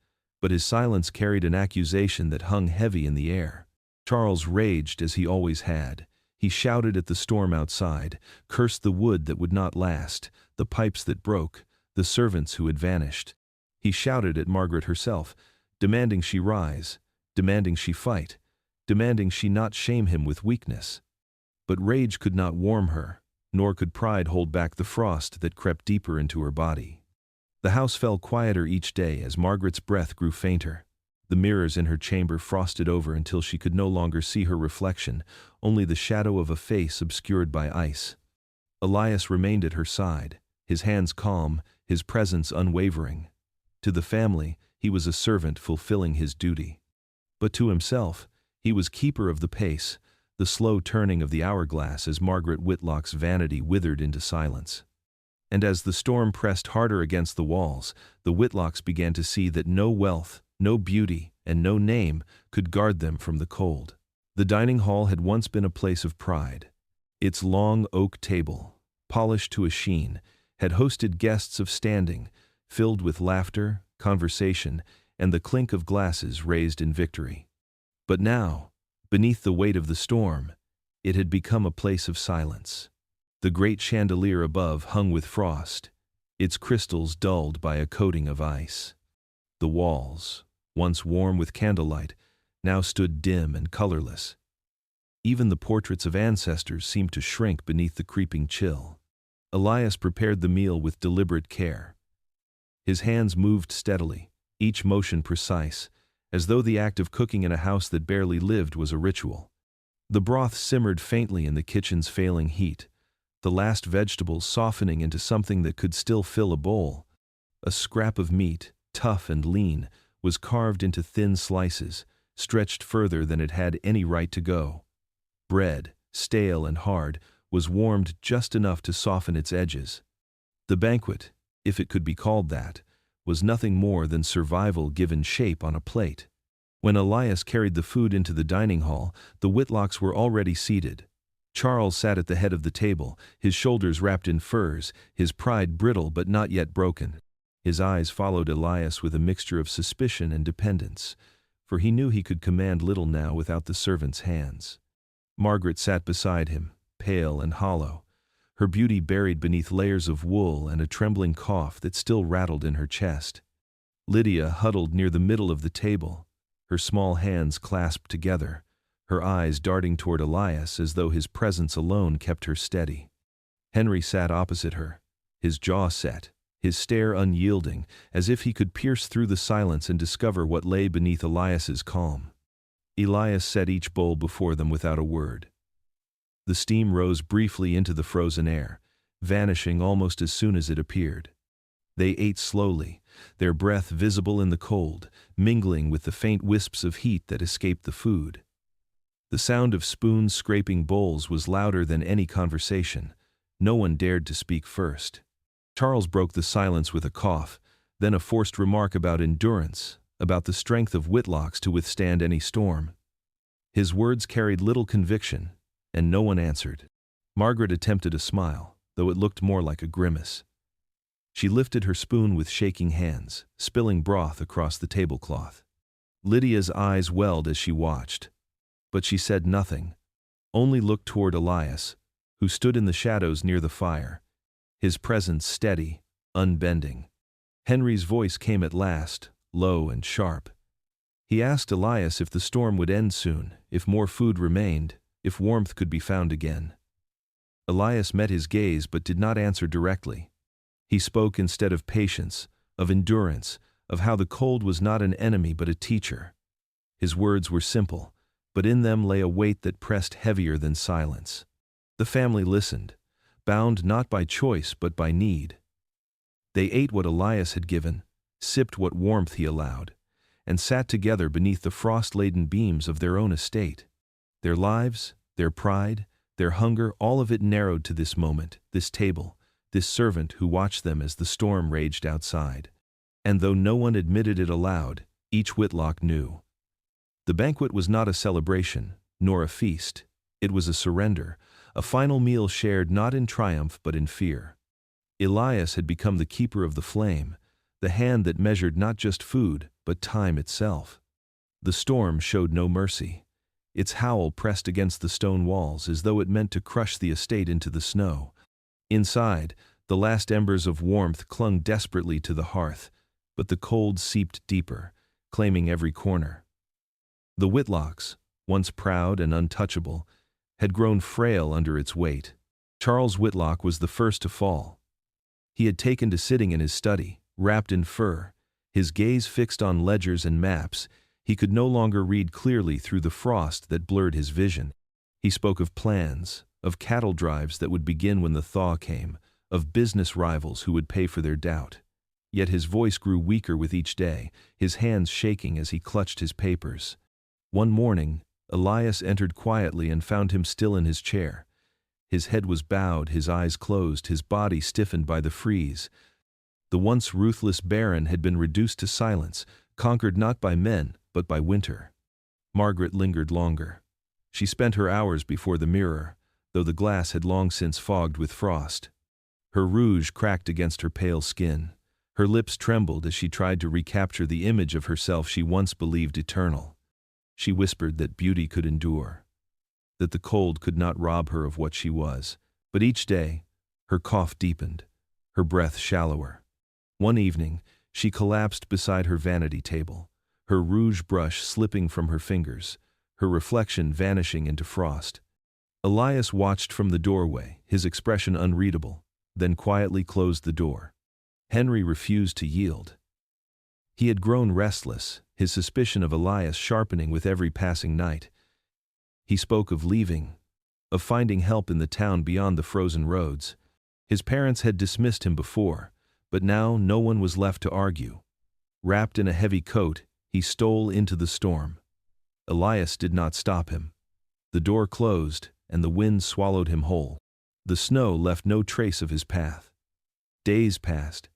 but his silence carried an accusation that hung heavy in the air. Charles raged as he always had. He shouted at the storm outside, cursed the wood that would not last, the pipes that broke, the servants who had vanished. He shouted at Margaret herself, demanding she rise, demanding she fight, demanding she not shame him with weakness. But rage could not warm her, nor could pride hold back the frost that crept deeper into her body. The house fell quieter each day as Margaret's breath grew fainter. The mirrors in her chamber frosted over until she could no longer see her reflection, only the shadow of a face obscured by ice. Elias remained at her side, his hands calm, his presence unwavering. To the family, he was a servant fulfilling his duty. But to himself, he was keeper of the pace, the slow turning of the hourglass as Margaret Whitlock's vanity withered into silence. And as the storm pressed harder against the walls, the Whitlocks began to see that no wealth, no beauty, and no name could guard them from the cold. The dining hall had once been a place of pride. Its long oak table, polished to a sheen, had hosted guests of standing, filled with laughter, conversation, and the clink of glasses raised in victory. But now, beneath the weight of the storm, it had become a place of silence. The great chandelier above hung with frost, its crystals dulled by a coating of ice. The walls, once warm with candlelight, now stood dim and colorless. Even the portraits of ancestors seemed to shrink beneath the creeping chill. Elias prepared the meal with deliberate care. His hands moved steadily, each motion precise, as though the act of cooking in a house that barely lived was a ritual. The broth simmered faintly in the kitchen's failing heat, the last vegetables softening into something that could still fill a bowl. A scrap of meat, tough and lean, was carved into thin slices, stretched further than it had any right to go. Bread, stale and hard, was warmed just enough to soften its edges. The banquet, if it could be called that, was nothing more than survival given shape on a plate. When Elias carried the food into the dining hall, the Whitlocks were already seated. Charles sat at the head of the table, his shoulders wrapped in furs, his pride brittle but not yet broken. His eyes followed Elias with a mixture of suspicion and dependence, for he knew he could command little now without the servant's hands. Margaret sat beside him, pale and hollow, her beauty buried beneath layers of wool and a trembling cough that still rattled in her chest. Lydia huddled near the middle of the table, her small hands clasped together, her eyes darting toward Elias as though his presence alone kept her steady. Henry sat opposite her, his jaw set, his stare unyielding, as if he could pierce through the silence and discover what lay beneath Elias's calm. Elias set each bowl before them without a word. The steam rose briefly into the frozen air, vanishing almost as soon as it appeared. They ate slowly, their breath visible in the cold, mingling with the faint wisps of heat that escaped the food. The sound of spoons scraping bowls was louder than any conversation. No one dared to speak first. Charles broke the silence with a cough, then a forced remark about endurance, about the strength of Whitlocks to withstand any storm. His words carried little conviction, and no one answered. Margaret attempted a smile, though it looked more like a grimace. She lifted her spoon with shaking hands, spilling broth across the tablecloth. Lydia's eyes welled as she watched, but she said nothing, only looked toward Elias, who stood in the shadows near the fire, his presence steady, unbending. Henry's voice came at last, low and sharp. He asked Elias if the storm would end soon, if more food remained, if warmth could be found again. Elias met his gaze but did not answer directly. He spoke instead of patience, of endurance, of how the cold was not an enemy but a teacher. His words were simple, but in them lay a weight that pressed heavier than silence. The family listened, bound not by choice but by need. They ate what Elias had given, sipped what warmth he allowed, and sat together beneath the frost-laden beams of their own estate. Their lives, their pride, Their hunger, all of it narrowed to this moment, this table, this servant who watched them as the storm raged outside. And though no one admitted it aloud, each Whitlock knew. The banquet was not a celebration, nor a feast. It was a surrender, a final meal shared not in triumph but in fear. Elias had become the keeper of the flame, the hand that measured not just food, but time itself. The storm showed no mercy. Its howl pressed against the stone walls as though it meant to crush the estate into the snow. Inside, the last embers of warmth clung desperately to the hearth, but the cold seeped deeper, claiming every corner. The Whitlocks, once proud and untouchable, had grown frail under its weight. Charles Whitlock was the first to fall. He had taken to sitting in his study, wrapped in fur, his gaze fixed on ledgers and maps. He could no longer read clearly through the frost that blurred his vision. He spoke of plans, of cattle drives that would begin when the thaw came, of business rivals who would pay for their doubt. Yet his voice grew weaker with each day, his hands shaking as he clutched his papers. One morning, Elias entered quietly and found him still in his chair. His head was bowed, his eyes closed, his body stiffened by the freeze. The once ruthless baron had been reduced to silence, conquered not by men, but by winter. Margaret lingered longer. She spent her hours before the mirror, though the glass had long since fogged with frost. Her rouge cracked against her pale skin. Her lips trembled as she tried to recapture the image of herself she once believed eternal. She whispered that beauty could endure, that the cold could not rob her of what she was. But each day, her cough deepened, her breath shallower. One evening, she collapsed beside her vanity table, her rouge brush slipping from her fingers, her reflection vanishing into frost. Elias watched from the doorway, his expression unreadable, then quietly closed the door. Henry refused to yield. He had grown restless, his suspicion of Elias sharpening with every passing night. He spoke of leaving, of finding help in the town beyond the frozen roads. His parents had dismissed him before, but now no one was left to argue. Wrapped in a heavy coat, he stole into the storm. Elias did not stop him. The door closed, and the wind swallowed him whole. The snow left no trace of his path. Days passed,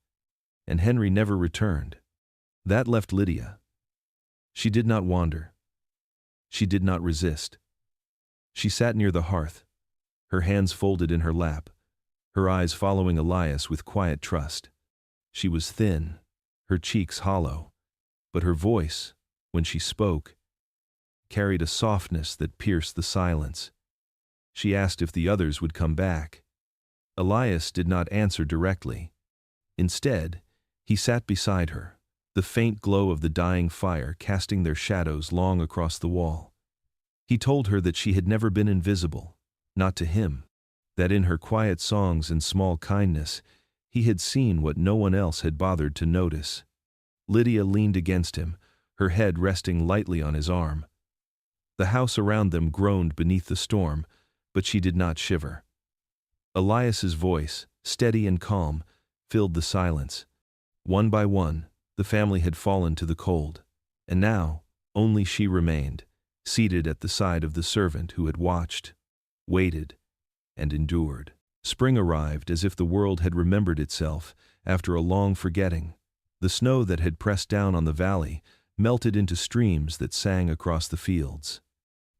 and Henry never returned. That left Lydia. She did not wander. She did not resist. She sat near the hearth, her hands folded in her lap, her eyes following Elias with quiet trust. She was thin, her cheeks hollow, but her voice, when she spoke, carried a softness that pierced the silence. She asked if the others would come back. Elias did not answer directly. Instead, he sat beside her, the faint glow of the dying fire casting their shadows long across the wall. He told her that she had never been invisible, not to him, that in her quiet songs and small kindness, he had seen what no one else had bothered to notice. Lydia leaned against him, her head resting lightly on his arm. The house around them groaned beneath the storm, but she did not shiver. Elias's voice, steady and calm, filled the silence. One by one, the family had fallen to the cold, and now only she remained, seated at the side of the servant who had watched, waited, and endured. Spring arrived as if the world had remembered itself after a long forgetting. The snow that had pressed down on the valley melted into streams that sang across the fields.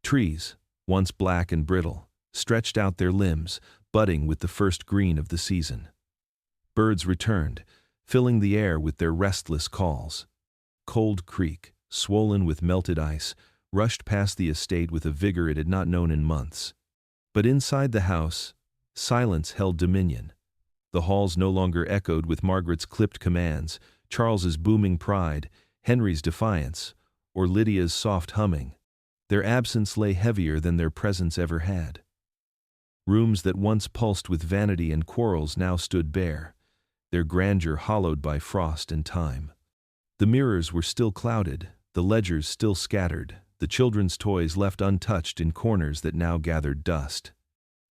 Trees, once black and brittle, stretched out their limbs, budding with the first green of the season. Birds returned, filling the air with their restless calls. Cold Creek, swollen with melted ice, rushed past the estate with a vigor it had not known in months. But inside the house, silence held dominion. The halls no longer echoed with Margaret's clipped commands, Charles's booming pride, Henry's defiance, or Lydia's soft humming. Their absence lay heavier than their presence ever had. Rooms that once pulsed with vanity and quarrels now stood bare, their grandeur hollowed by frost and time. The mirrors were still clouded, the ledgers still scattered, the children's toys left untouched in corners that now gathered dust.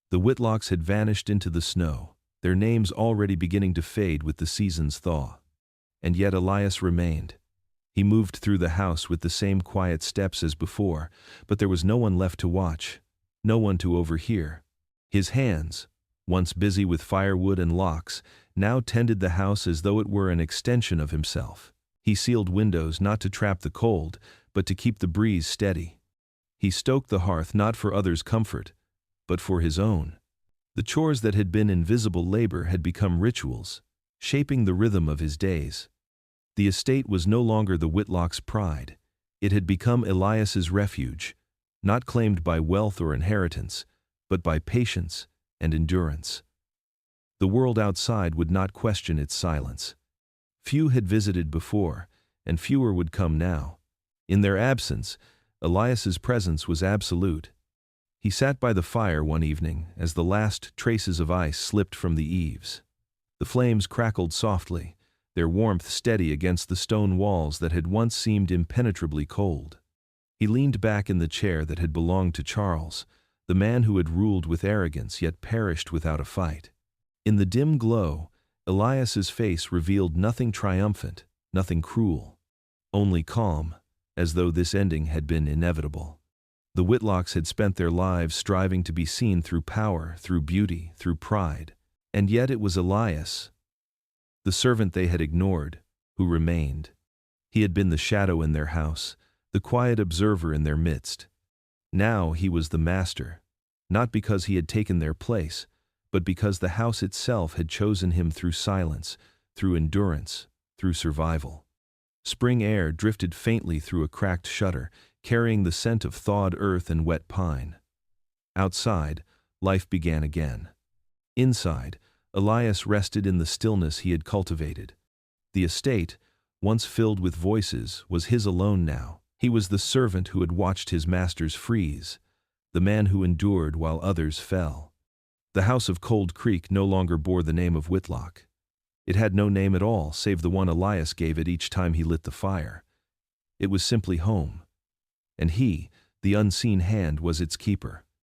The Whitlocks had vanished into the snow, their names already beginning to fade with the season's thaw. And yet Elias remained. He moved through the house with the same quiet steps as before, but there was no one left to watch, no one to overhear. His hands, once busy with firewood and locks, now tended the house as though it were an extension of himself. He sealed windows not to trap the cold, but to keep the breeze steady. He stoked the hearth not for others' comfort, but for his own. The chores that had been invisible labor had become rituals, shaping the rhythm of his days. The estate was no longer the Whitlocks' pride. It had become Elias's refuge, not claimed by wealth or inheritance, but by patience and endurance. The world outside would not question its silence. Few had visited before, and fewer would come now. In their absence, Elias's presence was absolute. He sat by the fire one evening as the last traces of ice slipped from the eaves. The flames crackled softly, their warmth steady against the stone walls that had once seemed impenetrably cold. He leaned back in the chair that had belonged to Charles, the man who had ruled with arrogance yet perished without a fight. In the dim glow, Elias's face revealed nothing triumphant, nothing cruel, only calm, as though this ending had been inevitable. The Whitlocks had spent their lives striving to be seen through power, through beauty, through pride, and yet it was Elias, the servant they had ignored, who remained. He had been the shadow in their house, the quiet observer in their midst. Now he was the master, not because he had taken their place, but because the house itself had chosen him through silence, through endurance, through survival. Spring air drifted faintly through a cracked shutter, carrying the scent of thawed earth and wet pine. Outside, life began again. Inside, Elias rested in the stillness he had cultivated. The estate, once filled with voices, was his alone now. He was the servant who had watched his masters freeze, the man who endured while others fell. The house of Cold Creek no longer bore the name of Whitlock. It had no name at all save the one Elias gave it each time he lit the fire. It was simply home. And he, the unseen hand, was its keeper.